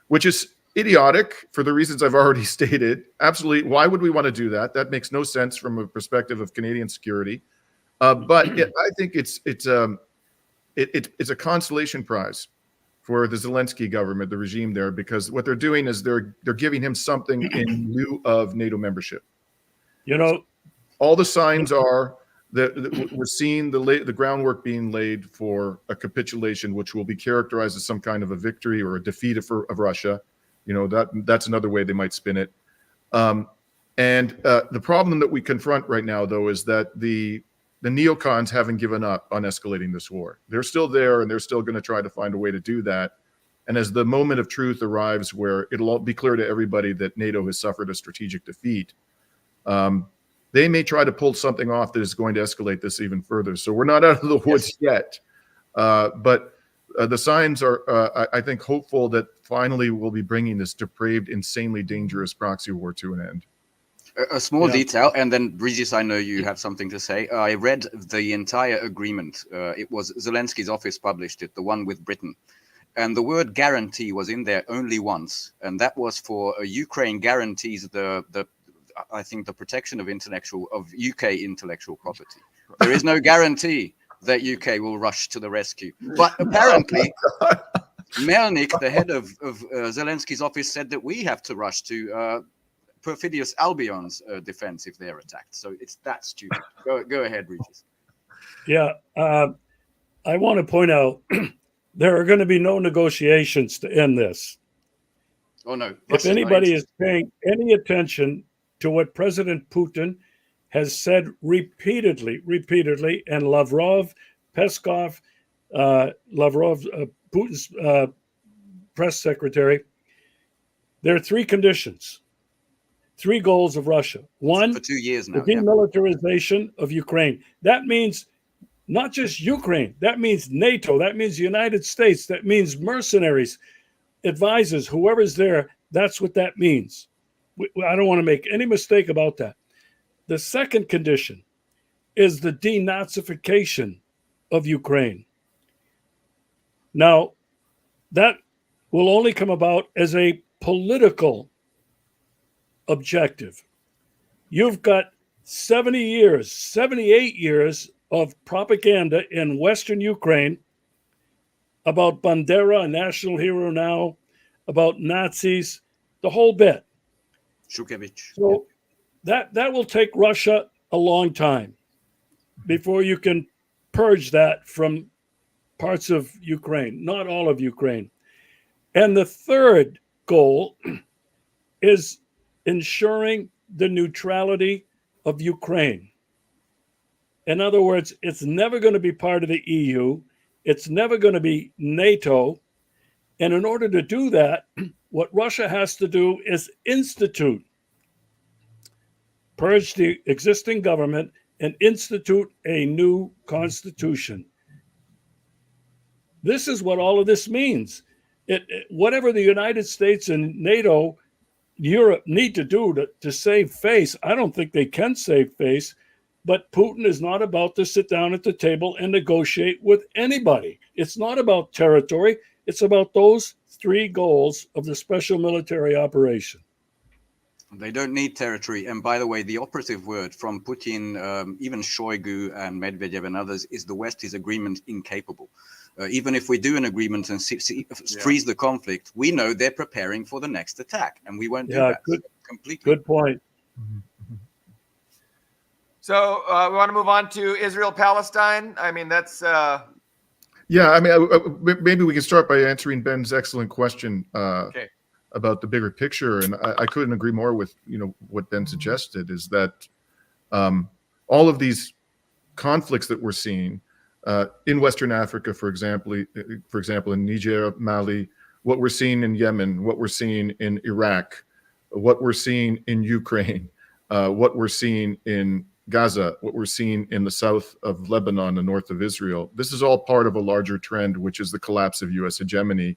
which is idiotic for the reasons I've already stated. Absolutely. Why would we want to do that? That makes no sense from a perspective of Canadian security. But I think it's a consolation prize for the Zelensky government, the regime there, because what they're doing is they're giving him something in lieu of NATO membership. All the signs are that we're seeing the groundwork being laid for a capitulation, which will be characterized as some kind of a victory or a defeat of Russia. That's another way they might spin it. And the problem that we confront right now, though, is that the neocons haven't given up on escalating this war. They're still there, and they're still going to try to find a way to do that. And as the moment of truth arrives, where it'll all be clear to everybody that NATO has suffered a strategic defeat, they may try to pull something off that is going to escalate this even further. So we're not out of the woods yet. But the signs are, I think, hopeful that finally we'll be bringing this depraved, insanely dangerous proxy war to an end. A small detail, and then Regis, I know you have something to say. I read the entire agreement. It was Zelensky's office published it, the one with Britain. And the word guarantee was in there only once. And that was for Ukraine guarantees I think the protection of UK intellectual property. There is no guarantee that UK will rush to the rescue. But apparently, Melnik, the head of Zelensky's office, said that we have to rush to perfidious Albion's defense if they're attacked. So it's that stupid. Go ahead, Regis. Yeah, I want to point out there are going to be no negotiations to end this. Oh no! If anybody is paying any attention to what President Putin has said repeatedly, and Lavrov, Peskov, Putin's press secretary, there are three conditions, three goals of Russia. One, for 2 years now, the demilitarization of Ukraine. That means not just Ukraine. That means NATO. That means the United States. That means mercenaries, advisors, whoever's there. That's what that means. I don't want to make any mistake about that. The second condition is the denazification of Ukraine. Now, that will only come about as a political objective. You've got 78 years of propaganda in Western Ukraine about Bandera, a national hero now, about Nazis, the whole bit. Shukevich. So that will take Russia a long time before you can purge that from parts of Ukraine, not all of Ukraine. And the third goal is ensuring the neutrality of Ukraine. In other words, it's never going to be part of the EU. It's never going to be NATO. And in order to do that, what Russia has to do is purge the existing government and institute a new constitution. This is what all of this means. Whatever the United States and NATO, Europe need to do to save face, I don't think they can save face, but Putin is not about to sit down at the table and negotiate with anybody. It's not about territory. It's about those three goals of the special military operation. They don't need territory. And by the way, the operative word from Putin, even Shoigu and Medvedev and others, is the West is agreement incapable. Even if we do an agreement and freeze the conflict, we know they're preparing for the next attack, and we won't do that. Completely. Good point. So we want to move on to Israel-Palestine. I mean, that's... Yeah, I mean, maybe we can start by answering Ben's excellent question about the bigger picture. And I couldn't agree more with, what Ben suggested, is that all of these conflicts that we're seeing in Western Africa, for example, in Niger, Mali, what we're seeing in Yemen, what we're seeing in Iraq, what we're seeing in Ukraine, what we're seeing in Gaza, what we're seeing in the south of Lebanon, the north of Israel. This is all part of a larger trend, which is the collapse of U.S. hegemony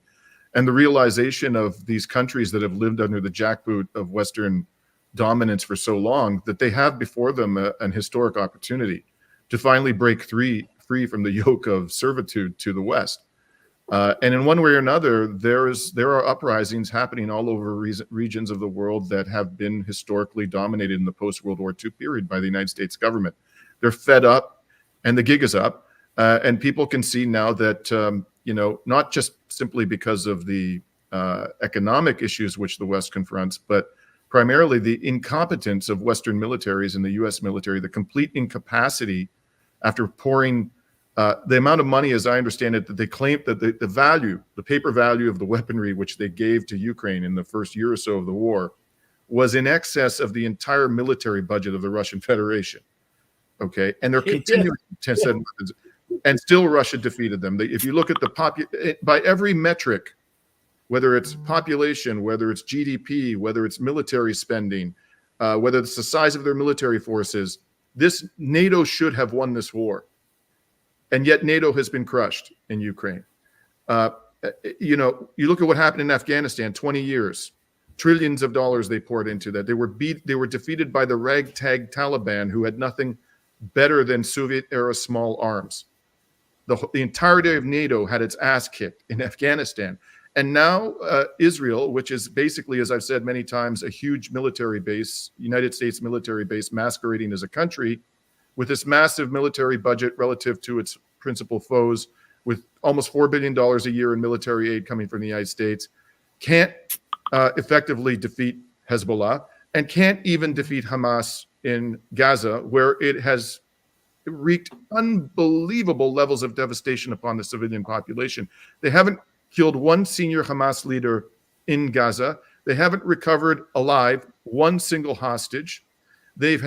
and the realization of these countries that have lived under the jackboot of Western dominance for so long that they have before them an historic opportunity to finally break free from the yoke of servitude to the West. And in one way or another, there are uprisings happening all over regions of the world that have been historically dominated in the post-World War II period by the United States government. They're fed up, and the gig is up. And people can see now that, not just simply because of the economic issues which the West confronts, but primarily the incompetence of Western militaries and the U.S. military, the complete incapacity after pouring the amount of money, as I understand it, that they claim that the paper value of the weaponry which they gave to Ukraine in the first year or so of the war was in excess of the entire military budget of the Russian Federation. Okay, and they're continuing to send weapons, and still Russia defeated them. If you look at by every metric, whether it's population, whether it's GDP, whether it's military spending, whether it's the size of their military forces, this NATO should have won this war. And yet NATO has been crushed in Ukraine. You look at what happened in Afghanistan, 20 years, trillions of dollars they poured into that. They were defeated by the ragtag Taliban, who had nothing better than Soviet-era small arms. The entirety of NATO had its ass kicked in Afghanistan. And now Israel, which is basically, as I've said many times, a huge military base, United States military base masquerading as a country, with this massive military budget relative to its principal foes, with almost $4 billion a year in military aid coming from the United States, can't effectively defeat Hezbollah. and can't even defeat Hamas in Gaza, where it has wreaked unbelievable levels of devastation upon the civilian population. They haven't killed one senior Hamas leader in Gaza. They haven't recovered alive one single hostage. They've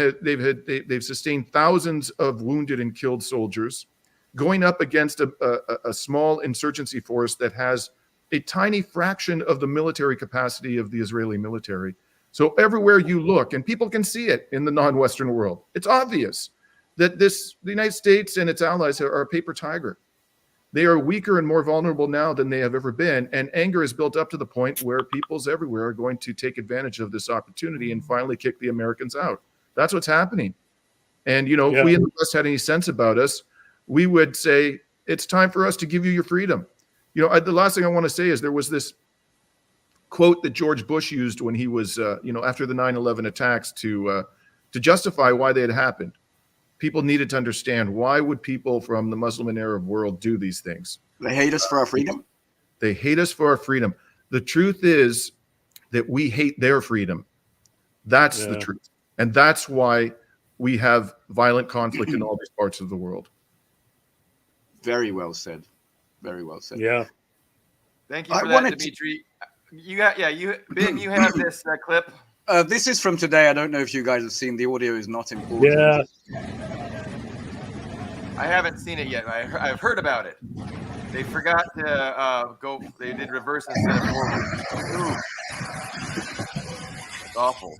sustained thousands of wounded and killed soldiers, going up against a small insurgency force that has a tiny fraction of the military capacity of the Israeli military. So everywhere you look, and people can see it in the non-Western world, it's obvious that the United States and its allies are a paper tiger. They are weaker and more vulnerable now than they have ever been. And anger is built up to the point where peoples everywhere are going to take advantage of this opportunity and finally kick the Americans out. That's what's happening. And, if we in the West had any sense about us, we would say, it's time for us to give you your freedom. The last thing I want to say is there was this quote that George Bush used when he was, after the 9/11 attacks to justify why they had happened. People needed to understand, why would people from the Muslim and Arab world do these things? They hate us for our freedom. They hate us for our freedom. The truth is that we hate their freedom. That's the truth. And that's why we have violent conflict in all these parts of the world. Very well said. Very well said. Yeah. Thank you for that, Dimitri. Ben, you have this clip. This is from today. I don't know if you guys have seen. The audio is not important. Yeah. I haven't seen it yet. I've heard about it. They forgot to go. They did reverse instead of forward. Ooh. It's awful.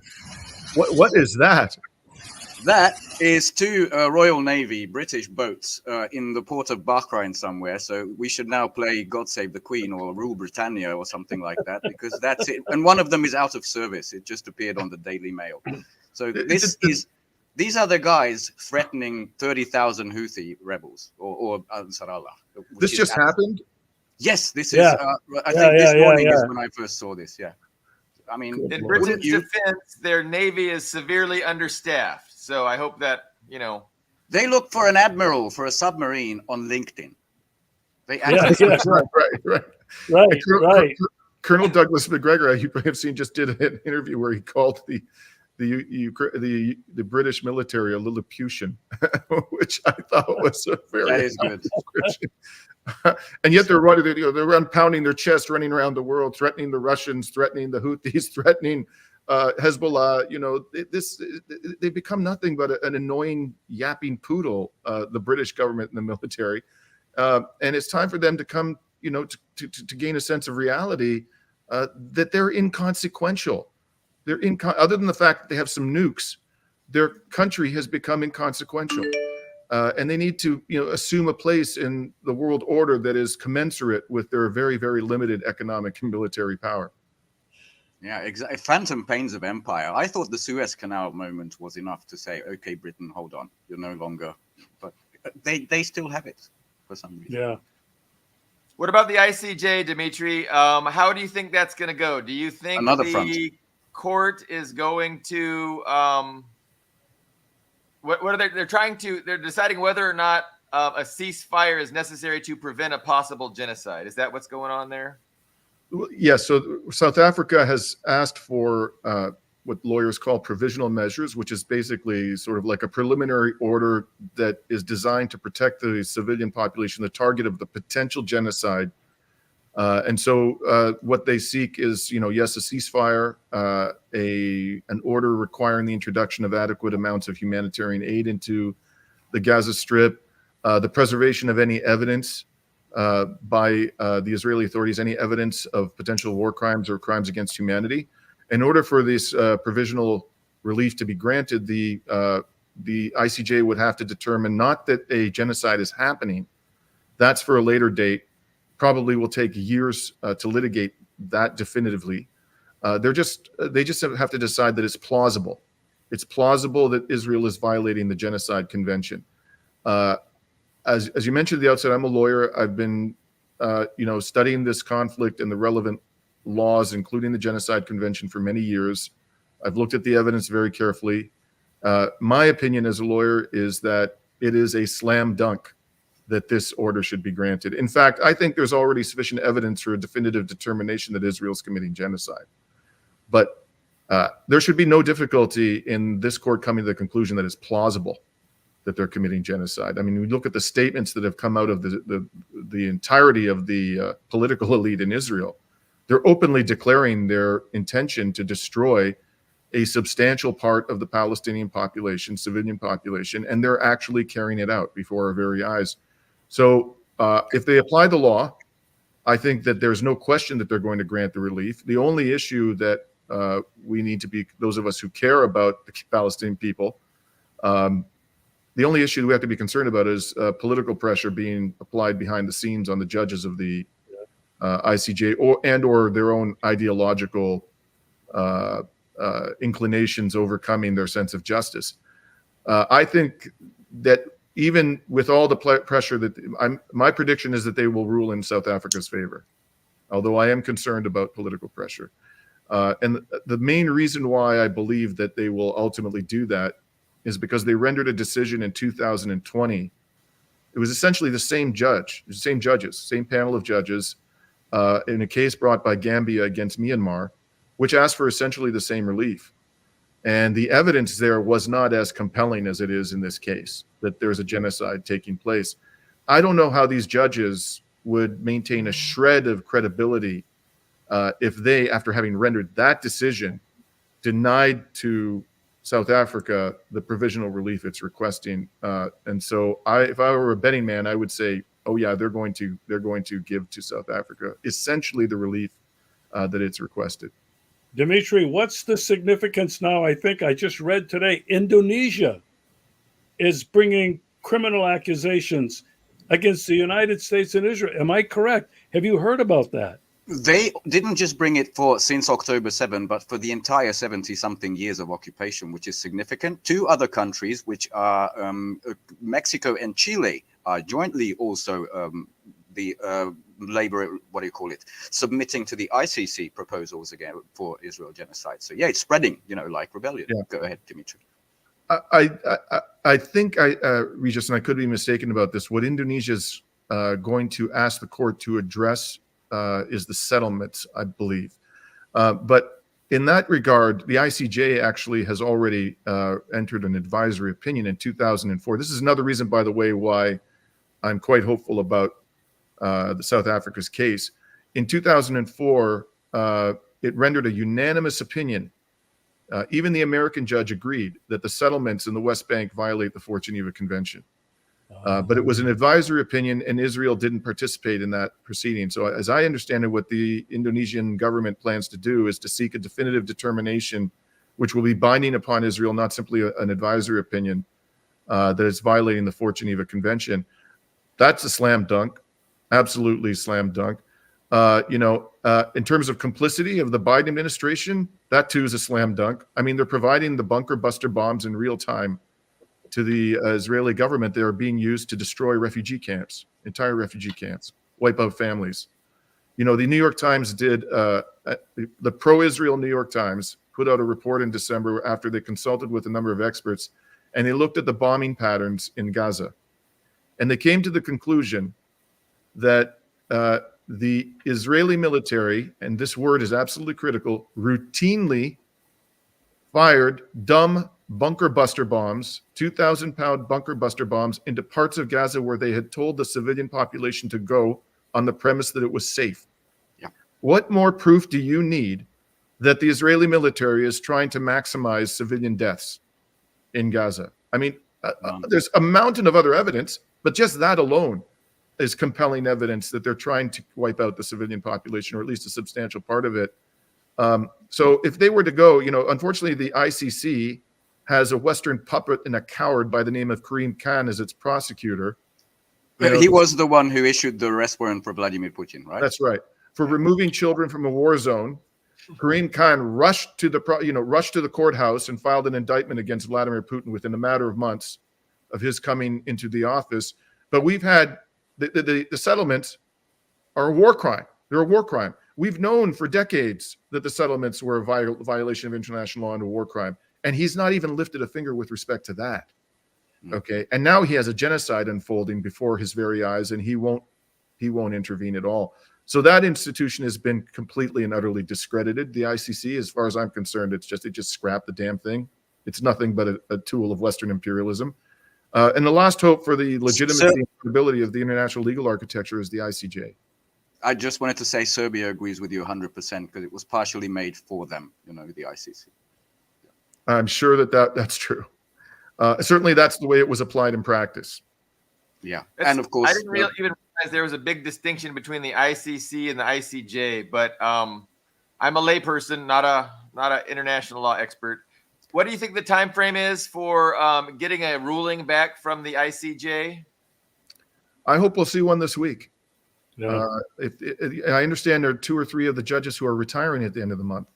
What is that? That is two Royal Navy British boats in the port of Bahrain somewhere. So we should now play God Save the Queen or Rule Britannia or something like that, because that's it. And one of them is out of service. It just appeared on the Daily Mail. So these are the guys threatening 30,000 Houthi rebels or Ansarallah. This just happened? Yes, this is. I think this morning is when I first saw this. Yeah. I mean, in Britain's defense, their navy is severely understaffed. So I hope that, they look for an admiral for a submarine on LinkedIn. They right. Colonel Douglas McGregor, you have seen, just did an interview where he called the British military a Lilliputian, which I thought was a very good description. And yet they're around pounding their chest, running around the world, threatening the Russians, threatening the Houthis, threatening Hezbollah. They become nothing but an annoying yapping poodle, the British government and the military. And it's time for them to come, to gain a sense of reality, that they're inconsequential. Other than the fact that they have some nukes, their country has become inconsequential. And they need to, assume a place in the world order that is commensurate with their very, very limited economic and military power. Yeah, exactly. Phantom pains of empire. I thought the Suez Canal moment was enough to say, okay, Britain, hold on, you're no longer. But they still have it for some reason. Yeah. What about the ICJ, Dimitri? How do you think that's going to go? Do you think court is going to what are they're deciding whether or not a ceasefire is necessary to prevent a possible genocide? Is that what's going on there? Yes. So South Africa has asked for what lawyers call provisional measures, which is basically sort of like a preliminary order that is designed to protect the civilian population, the target of the potential genocide. And so what they seek is, yes, a ceasefire, an order requiring the introduction of adequate amounts of humanitarian aid into the Gaza Strip, the preservation of any evidence by the Israeli authorities, any evidence of potential war crimes or crimes against humanity. In order for this provisional relief to be granted, the ICJ would have to determine not that a genocide is happening. That's for a later date. Probably will take years to litigate that definitively. They just have to decide that it's plausible. It's plausible that Israel is violating the Genocide Convention. As you mentioned at the outset, I'm a lawyer. I've been studying this conflict and the relevant laws, including the Genocide Convention, for many years. I've looked at the evidence very carefully. My opinion as a lawyer is that it is a slam dunk that this order should be granted. In fact, I think there's already sufficient evidence for a definitive determination that Israel's committing genocide. But There should be no difficulty in this court coming to the conclusion that it's plausible that they're committing genocide. I mean, we look at the statements that have come out of the entirety of the political elite in Israel. They're openly declaring their intention to destroy a substantial part of the Palestinian population, civilian population, and they're actually carrying it out before our very eyes. So if they apply the law, I think that there's no question that they're going to grant the relief. The only issue that we need to be, those of us who care about the Palestinian people, the only issue that we have to be concerned about is political pressure being applied behind the scenes on the judges of the ICJ or their own ideological inclinations overcoming their sense of justice. I think that even with all the pressure that my prediction is that they will rule in South Africa's favor, although I am concerned about political pressure. And the main reason why I believe that they will ultimately do that is because they rendered a decision in 2020. It was essentially the same judges, same panel of judges in a case brought by Gambia against Myanmar, which asked for essentially the same relief. And the evidence there was not as compelling as it is in this case, that there's a genocide taking place. I don't know how these judges would maintain a shred of credibility if they, after having rendered that decision, denied to South Africa the provisional relief it's requesting. And so if I were a betting man, I would say, oh yeah, they're going to give to South Africa essentially the relief that it's requested. Dimitri, what's the significance now? I think I just read today, Indonesia is bringing criminal accusations against the United States and Israel. Am I correct? Have you heard about that? They didn't just bring it for since October 7, but for the entire 70-something years of occupation, which is significant. Two other countries, which are Mexico and Chile, are jointly also submitting to the ICC proposals again for Israel genocide. So yeah, it's spreading, like rebellion. Yeah. Go ahead, Dimitri. I think Regis, and I could be mistaken about this, what Indonesia's going to ask the court to address is the settlements, I believe. But in that regard, the ICJ actually has already entered an advisory opinion in 2004. This is another reason, by the way, why I'm quite hopeful about the South Africa's case. In 2004, it rendered a unanimous opinion. Even the American judge agreed that the settlements in the West Bank violate the Fourth Geneva Convention. But it was an advisory opinion, and Israel didn't participate in that proceeding. So as I understand it, what the Indonesian government plans to do is to seek a definitive determination, which will be binding upon Israel, not simply an advisory opinion, that it's violating the Fourth Geneva Convention. That's a slam dunk, absolutely slam dunk. In terms of complicity of the Biden administration, that too is a slam dunk. I mean, they're providing the bunker buster bombs in real time to the Israeli government. They are being used to destroy refugee camps, entire refugee camps, wipe out families. The New York Times did, the pro-Israel New York Times put out a report in December after they consulted with a number of experts, and they looked at the bombing patterns in Gaza. And they came to the conclusion that the Israeli military, and this word is absolutely critical, routinely fired dumb bunker buster bombs, 2,000-pound bunker buster bombs into parts of Gaza where they had told the civilian population to go on the premise that it was safe. Yeah. What more proof do you need that the Israeli military is trying to maximize civilian deaths in Gaza? I mean, there's a mountain of other evidence, but just that alone is compelling evidence that they're trying to wipe out the civilian population, or at least a substantial part of it. So if they were to go, unfortunately, the ICC has a Western puppet and a coward by the name of Karim Khan as its prosecutor. He was the one who issued the arrest warrant for Vladimir Putin, right? That's right. For removing children from a war zone, Karim Khan rushed to the courthouse and filed an indictment against Vladimir Putin within a matter of months of his coming into the office. But we've had the settlements are a war crime. They're a war crime. We've known for decades that the settlements were a violation of international law and a war crime. And he's not even lifted a finger with respect to that. Okay. And now he has a genocide unfolding before his very eyes, and he won't intervene at all. So that institution has been completely and utterly discredited. The ICC, as far as I'm concerned, they just scrapped the damn thing. It's nothing but a tool of Western imperialism. And the last hope for the legitimacy and credibility of the international legal architecture is the ICJ. I just wanted to say Serbia agrees with you 100% because it was partially made for them, the ICC. I'm sure that's true. Certainly, that's the way it was applied in practice. Yeah, and of course, I didn't even realize there was a big distinction between the ICC and the ICJ. But I'm a layperson, not an international law expert. What do you think the time frame is for getting a ruling back from the ICJ? I hope we'll see one this week. Yeah. I understand there are 2 or 3 of the judges who are retiring at the end of the month.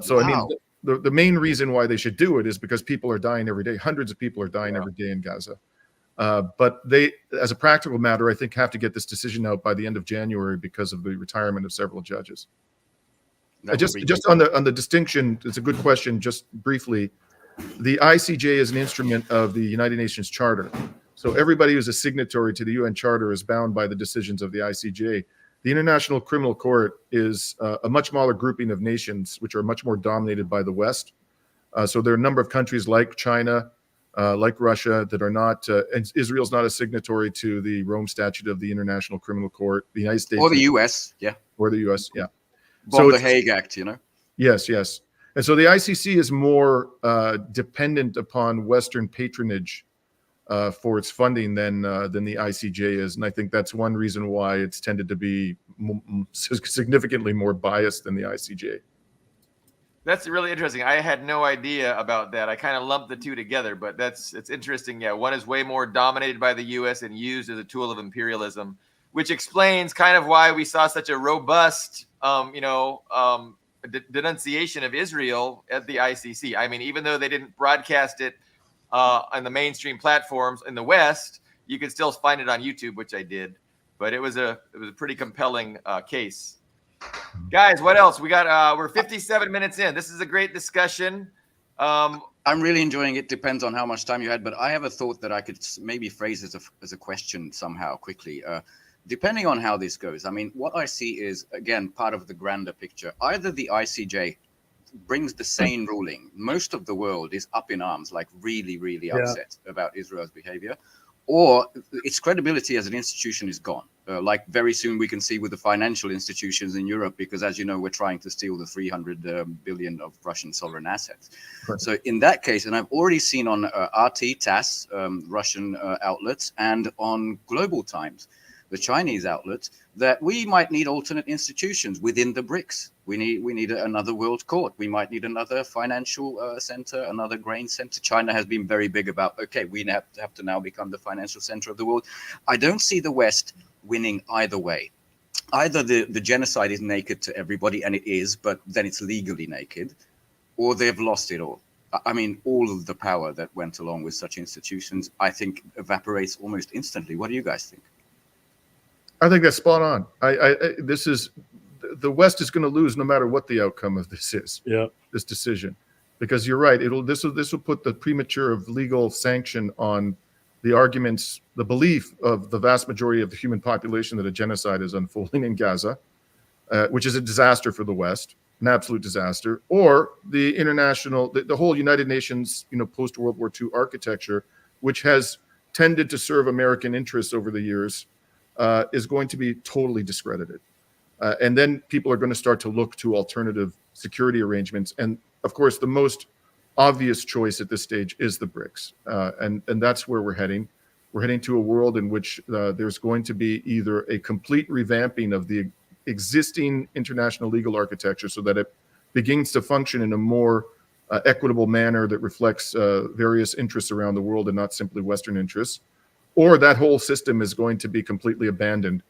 So, I mean, the main reason why they should do it is because people are dying every day. Hundreds of people are dying every day in Gaza. But they, as a practical matter, I think have to get this decision out by the end of January because of the retirement of several judges. Just on the distinction, it's a good question. Just briefly, the ICJ is an instrument of the United Nations Charter. So everybody who's a signatory to the UN Charter is bound by the decisions of the ICJ. The International Criminal Court is a much smaller grouping of nations, which are much more dominated by the West. So there are a number of countries like China, like Russia, that are not. And Israel's not a signatory to the Rome Statute of the International Criminal Court. The United States, or the U.S., yeah, or the U.S., yeah. So the Hague Act, Yes. And so the ICC is more dependent upon Western patronage for its funding than the ICJ is, and I think that's one reason why it's tended to be significantly more biased than the ICJ. That's really interesting. I had no idea about that. I kind of lumped the two together, but it's interesting. Yeah, one is way more dominated by the U.S. and used as a tool of imperialism, which explains kind of why we saw such a robust, denunciation of Israel at the ICC. I mean, even though they didn't broadcast it on the mainstream platforms in the West, you can still find it on YouTube, which I did. But it was a pretty compelling case. Guys, what else? We got we're 57 minutes in. This is a great discussion. I'm really enjoying it. Depends on how much time you had, but I have a thought that I could maybe phrase as a question somehow quickly. Depending on how this goes, I mean, what I see is, again, part of the grander picture. Either the ICJ brings the sane ruling. Most of the world is up in arms, like really, really upset about Israel's behavior, or its credibility as an institution is gone. Like very soon we can see with the financial institutions in Europe, because as you know, we're trying to steal the 300 billion of Russian sovereign assets. Right. So in that case, and I've already seen on RT, TASS, Russian outlets, and on Global Times, the Chinese outlets, that we might need alternate institutions within the BRICS. We need another world court. We might need another financial center, another grain center. China has been very big about, okay, we have to now become the financial center of the world. I don't see the West winning either way. Either the genocide is naked to everybody, and it is, but then it's legally naked, or they've lost it all. I mean, all of the power that went along with such institutions, I think, evaporates almost instantly. What do you guys think? I think that's spot on. This is, the West is going to lose no matter what the outcome of this is. Yeah, this decision, because you're right. This will put the premature of legal sanction on the arguments, the belief of the vast majority of the human population that a genocide is unfolding in Gaza, which is a disaster for the West, an absolute disaster, or the international, the whole United Nations, post World War II architecture, which has tended to serve American interests over the years. Is going to be totally discredited. And then people are going to start to look to alternative security arrangements. And of course, the most obvious choice at this stage is the BRICS. And that's where we're heading. We're heading to a world in which there's going to be either a complete revamping of the existing international legal architecture so that it begins to function in a more equitable manner that reflects various interests around the world and not simply Western interests. Or that whole system is going to be completely abandoned,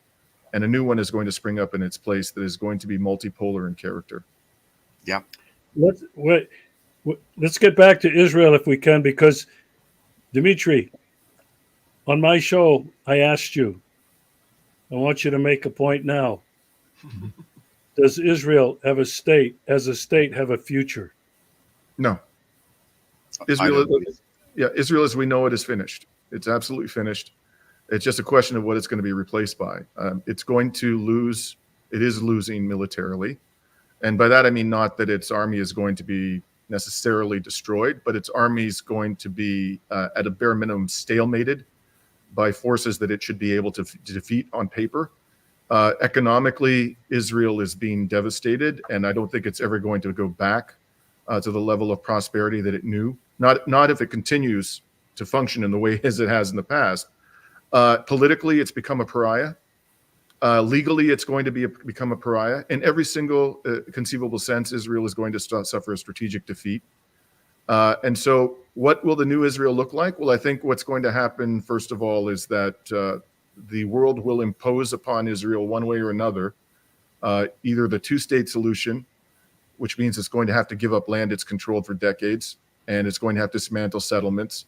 and a new one is going to spring up in its place that is going to be multipolar in character. Yeah. Let's get back to Israel if we can, because Dimitri, on my show, I asked you, I want you to make a point now. Does Israel have a state, as a state, have a future? No. Israel, as we know it, is finished. It's absolutely finished. It's just a question of what it's going to be replaced by. It's going to lose. It is losing militarily. And by that, I mean not that its army is going to be necessarily destroyed, but its army is going to be, at a bare minimum, stalemated by forces that it should be able to defeat on paper. Economically, Israel is being devastated, and I don't think it's ever going to go back to the level of prosperity that it knew. Not if it continues to function in the way as it has in the past. Politically, it's become a pariah. Legally, it's going to become a pariah. In every single conceivable sense, Israel is going to suffer a strategic defeat. And so what will the new Israel look like? Well, I think what's going to happen, first of all, is that the world will impose upon Israel one way or another, either the two-state solution, which means it's going to have to give up land it's controlled for decades, and it's going to have to dismantle settlements,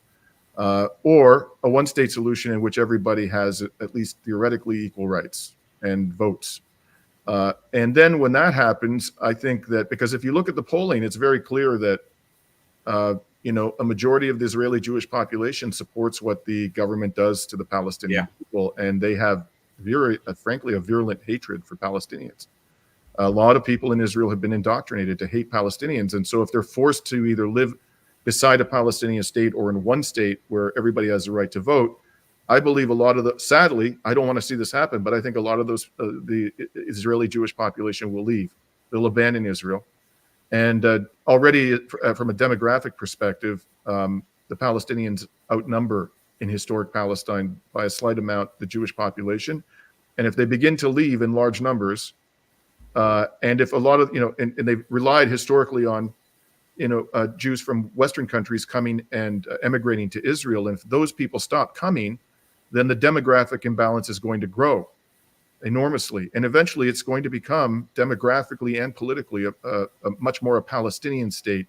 or a one-state solution in which everybody has at least theoretically equal rights and votes. And then when that happens, I think that, because if you look at the polling, it's very clear that a majority of the Israeli Jewish population supports what the government does to the Palestinian people, and they have frankly a virulent hatred for Palestinians. A lot of people in Israel have been indoctrinated to hate Palestinians, and so if they're forced to either live beside a Palestinian state or in one state where everybody has the right to vote, I believe sadly, I don't want to see this happen, but I think a lot of those, the Israeli Jewish population will leave. They'll abandon Israel. And already from a demographic perspective, the Palestinians outnumber in historic Palestine by a slight amount the Jewish population. And if they begin to leave in large numbers, and if a lot of, and they've relied historically on, Jews from Western countries coming and emigrating to Israel. And if those people stop coming, then the demographic imbalance is going to grow enormously. And eventually it's going to become demographically and politically a much more a Palestinian state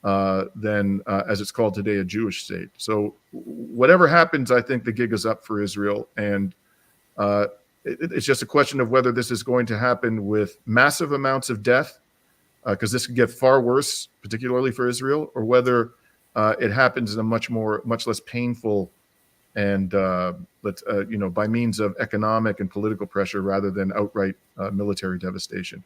than, as it's called today, a Jewish state. So whatever happens, I think the gig is up for Israel. And it's just a question of whether this is going to happen with massive amounts of death, because this could get far worse, particularly for Israel, or whether it happens in a much less painful and by means of economic and political pressure rather than outright military devastation.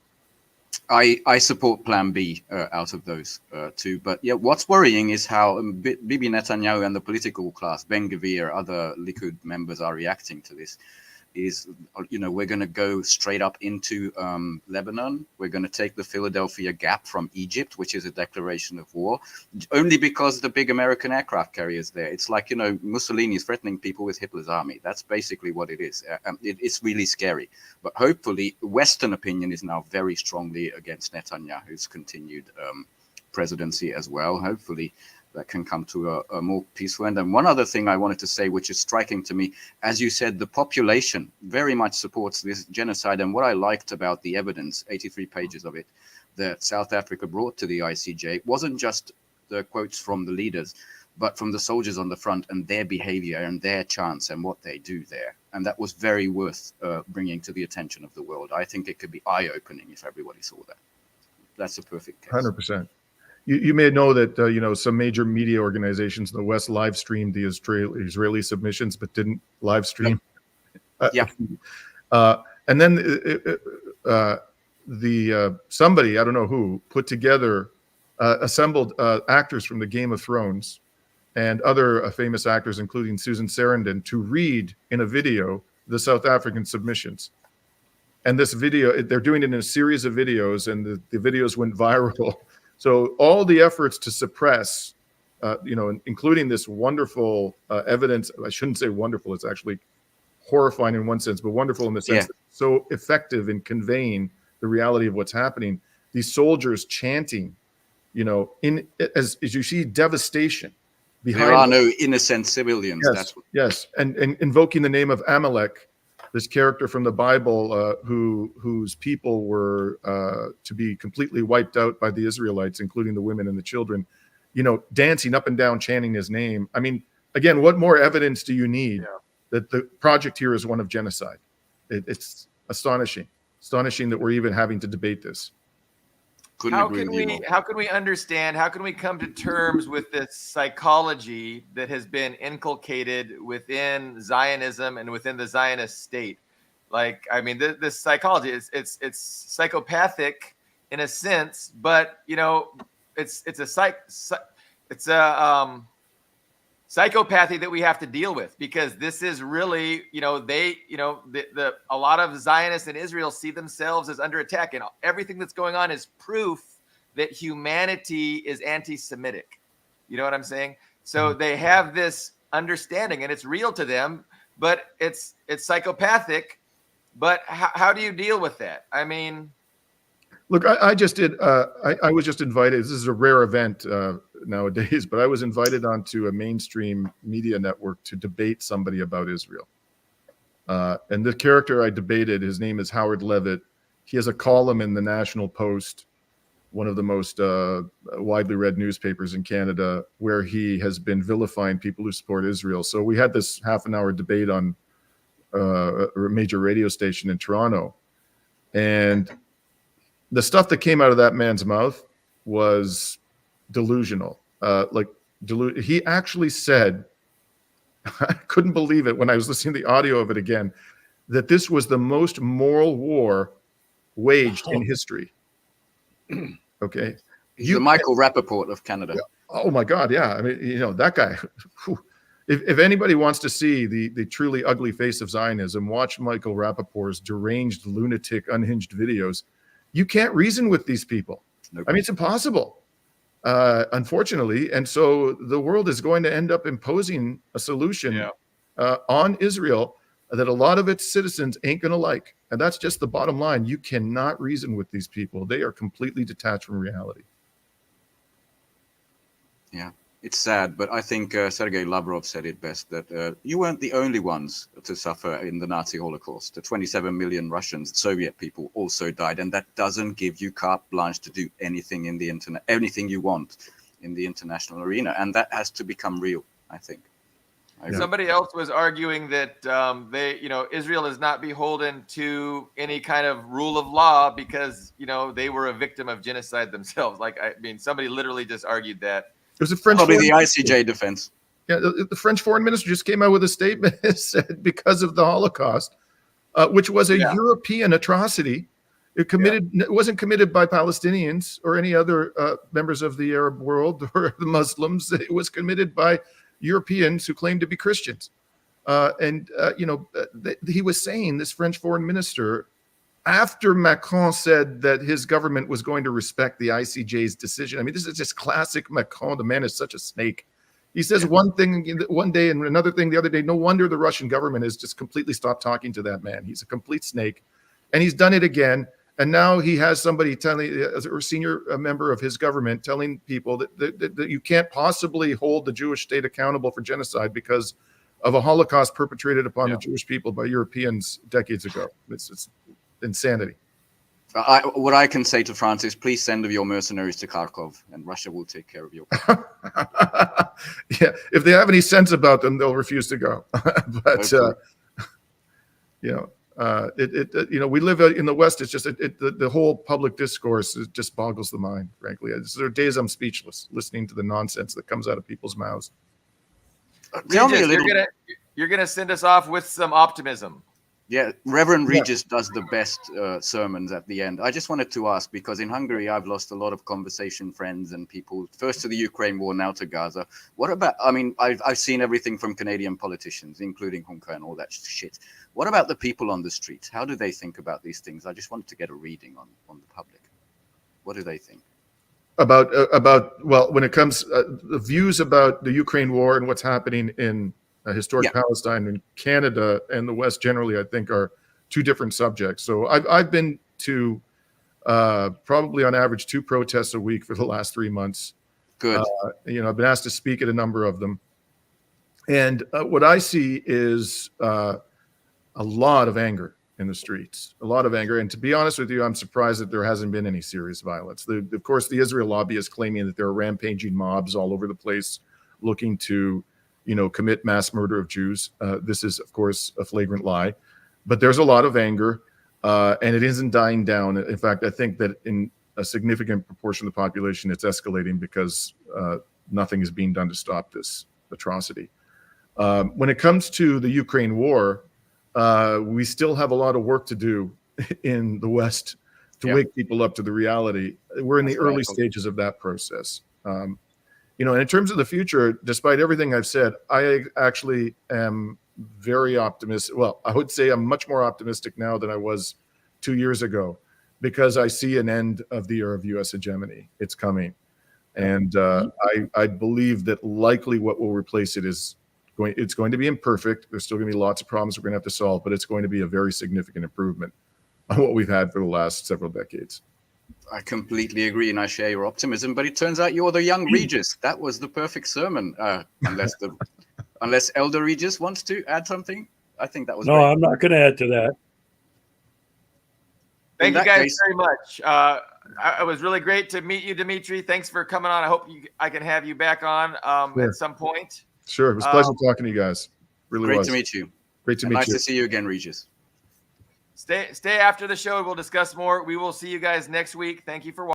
I support Plan B out of those two, but yeah, what's worrying is how Bibi Netanyahu and the political class, Ben Gvir, other Likud members are reacting to this. Is, we're going to go straight up into Lebanon. We're going to take the Philadelphia Gap from Egypt, which is a declaration of war, only because the big American aircraft carriers there. It's like, Mussolini is threatening people with Hitler's army. That's basically what it is. It's really scary. But hopefully, Western opinion is now very strongly against Netanyahu's continued presidency as well. Hopefully, that can come to a more peaceful end. And one other thing I wanted to say, which is striking to me, as you said, the population very much supports this genocide. And what I liked about the evidence, 83 pages of it, that South Africa brought to the ICJ, wasn't just the quotes from the leaders, but from the soldiers on the front and their behavior and their chants and what they do there. And that was very worth bringing to the attention of the world. I think it could be eye-opening if everybody saw that. That's a perfect case. 100%. You may know that some major media organizations in the West live streamed the Israeli submissions, but didn't live stream. And then somebody, I don't know who, put together assembled actors from the Game of Thrones and other famous actors, including Susan Sarandon, to read in a video the South African submissions. And this video, they're doing it in a series of videos, and the videos went viral. So all the efforts to suppress, including this wonderful evidence, I shouldn't say wonderful, it's actually horrifying in one sense, but wonderful in the sense that it's so effective in conveying the reality of what's happening. These soldiers chanting, as you see devastation behind there are no innocent civilians. Yes, and invoking the name of Amalek, this character from the Bible whose people were to be completely wiped out by the Israelites, including the women and the children, dancing up and down, chanting his name. I mean, again, what more evidence do you need that the project here is one of genocide? It's astonishing that we're even having to debate this. Couldn't agree with you more. How can we understand, how can we come to terms with this psychology that has been inculcated within Zionism and within the Zionist state? Like, I mean, this psychology it's psychopathic in a sense, but you know, it's a psychopathy that we have to deal with, because this is really, you know, a lot of Zionists in Israel see themselves as under attack, and everything that's going on is proof that humanity is anti-Semitic. You know what I'm saying? So they have this understanding, and it's real to them, but it's psychopathic. But how do you deal with that? I mean, look, I just did. I was just invited. This is a rare event nowadays, but I was invited onto a mainstream media network to debate somebody about Israel. And the character I debated, his name is Howard Levitt. He has a column in the National Post, one of the most widely read newspapers in Canada, where he has been vilifying people who support Israel. So we had this half-an-hour debate on a major radio station in Toronto, and the stuff that came out of that man's mouth was delusional. He actually said, I couldn't believe it when I was listening to the audio of it again, that this was the most moral war waged in history. Okay. He's the Michael Rappaport of Canada. Oh my God. Yeah. I mean, you know, that guy, if anybody wants to see the truly ugly face of Zionism, watch Michael Rappaport's deranged, lunatic, unhinged videos. You can't reason with these people. Nope. I mean, it's impossible, unfortunately. And so the world is going to end up imposing a solution on Israel that a lot of its citizens ain't going to like. And that's just the bottom line. You cannot reason with these people. They are completely detached from reality. Yeah, it's sad, but I think Sergei Lavrov said it best, that you weren't the only ones to suffer in the Nazi Holocaust. The 27 million Russians, Soviet people, also died, and that doesn't give you carte blanche to do anything in the internet, anything you want in the international arena, and that has to become real, I think. Somebody else was arguing that Israel is not beholden to any kind of rule of law because, you know, they were a victim of genocide themselves. Like, I mean, somebody literally just argued that. There's a French probably the ICJ defense. Yeah, the French foreign minister just came out with a statement that said because of the Holocaust, which was a European atrocity, it wasn't committed by Palestinians or any other members of the Arab world or the Muslims. It was committed by Europeans who claimed to be Christians. He was saying, this French foreign minister, after Macron said that his government was going to respect the ICJ's decision. I mean, this is just classic Macron. The man is such a snake. He says one thing one day and another thing the other day. No wonder the Russian government has just completely stopped talking to that man. He's a complete snake. And he's done it again. And now he has somebody telling, or senior member of his government, telling people that you can't possibly hold the Jewish state accountable for genocide because of a Holocaust perpetrated upon the Jewish people by Europeans decades ago. It's insanity. What I can say to France is, please send your mercenaries to Kharkov, and Russia will take care of you. Yeah, if they have any sense about them, they'll refuse to go. But we live in the West. It's just the whole public discourse just boggles the mind. Frankly, there are days I'm speechless listening to the nonsense that comes out of people's mouths. Tell me a little. You're gonna send us off with some optimism. Yeah, Reverend Regis does the best sermons at the end. I just wanted to ask, because in Hungary, I've lost a lot of conversation friends and people, first to the Ukraine war, now to Gaza. What about, I mean, I've seen everything from Canadian politicians, including Juncker and all that shit. What about the people on the streets? How do they think about these things? I just wanted to get a reading on the public. What do they think? About when it comes, the views about the Ukraine war and what's happening in historic Palestine and Canada and the West generally, I think, are two different subjects. So I've been to probably on average 2 protests a week for the last 3 months. Good. I've been asked to speak at a number of them. And what I see is a lot of anger in the streets, a lot of anger. And to be honest with you, I'm surprised that there hasn't been any serious violence. Of course, the Israel lobby is claiming that there are rampaging mobs all over the place looking to commit mass murder of Jews. This is, of course, a flagrant lie, but there's a lot of anger, and it isn't dying down. In fact, I think that a significant proportion of the population, it's escalating because nothing is being done to stop this atrocity. When it comes to the Ukraine war, we still have a lot of work to do in the West to wake people up to the reality. We're in the early stages of that process. And in terms of the future, despite everything I've said, I actually am very optimistic. Well, I would say I'm much more optimistic now than I was 2 years ago, because I see an end of the era of U.S. hegemony. It's coming. And I believe that likely what will replace it it's going to be imperfect. There's still going to be lots of problems we're going to have to solve, but it's going to be a very significant improvement on what we've had for the last several decades. I completely agree, and I share your optimism. But it turns out you're the young Regis. That was the perfect sermon, unless Elder Regis wants to add something. I think that was great. I'm not going to add to that. Thank you guys very much. It was really great to meet you, Dimitri. Thanks for coming on. I hope I can have you back on at some point. Sure. It was a pleasure talking to you guys. Really great was. To meet you. Great to meet nice you. Nice to see you again, Regis. Stay after the show. We'll discuss more. We will see you guys next week. Thank you for watching.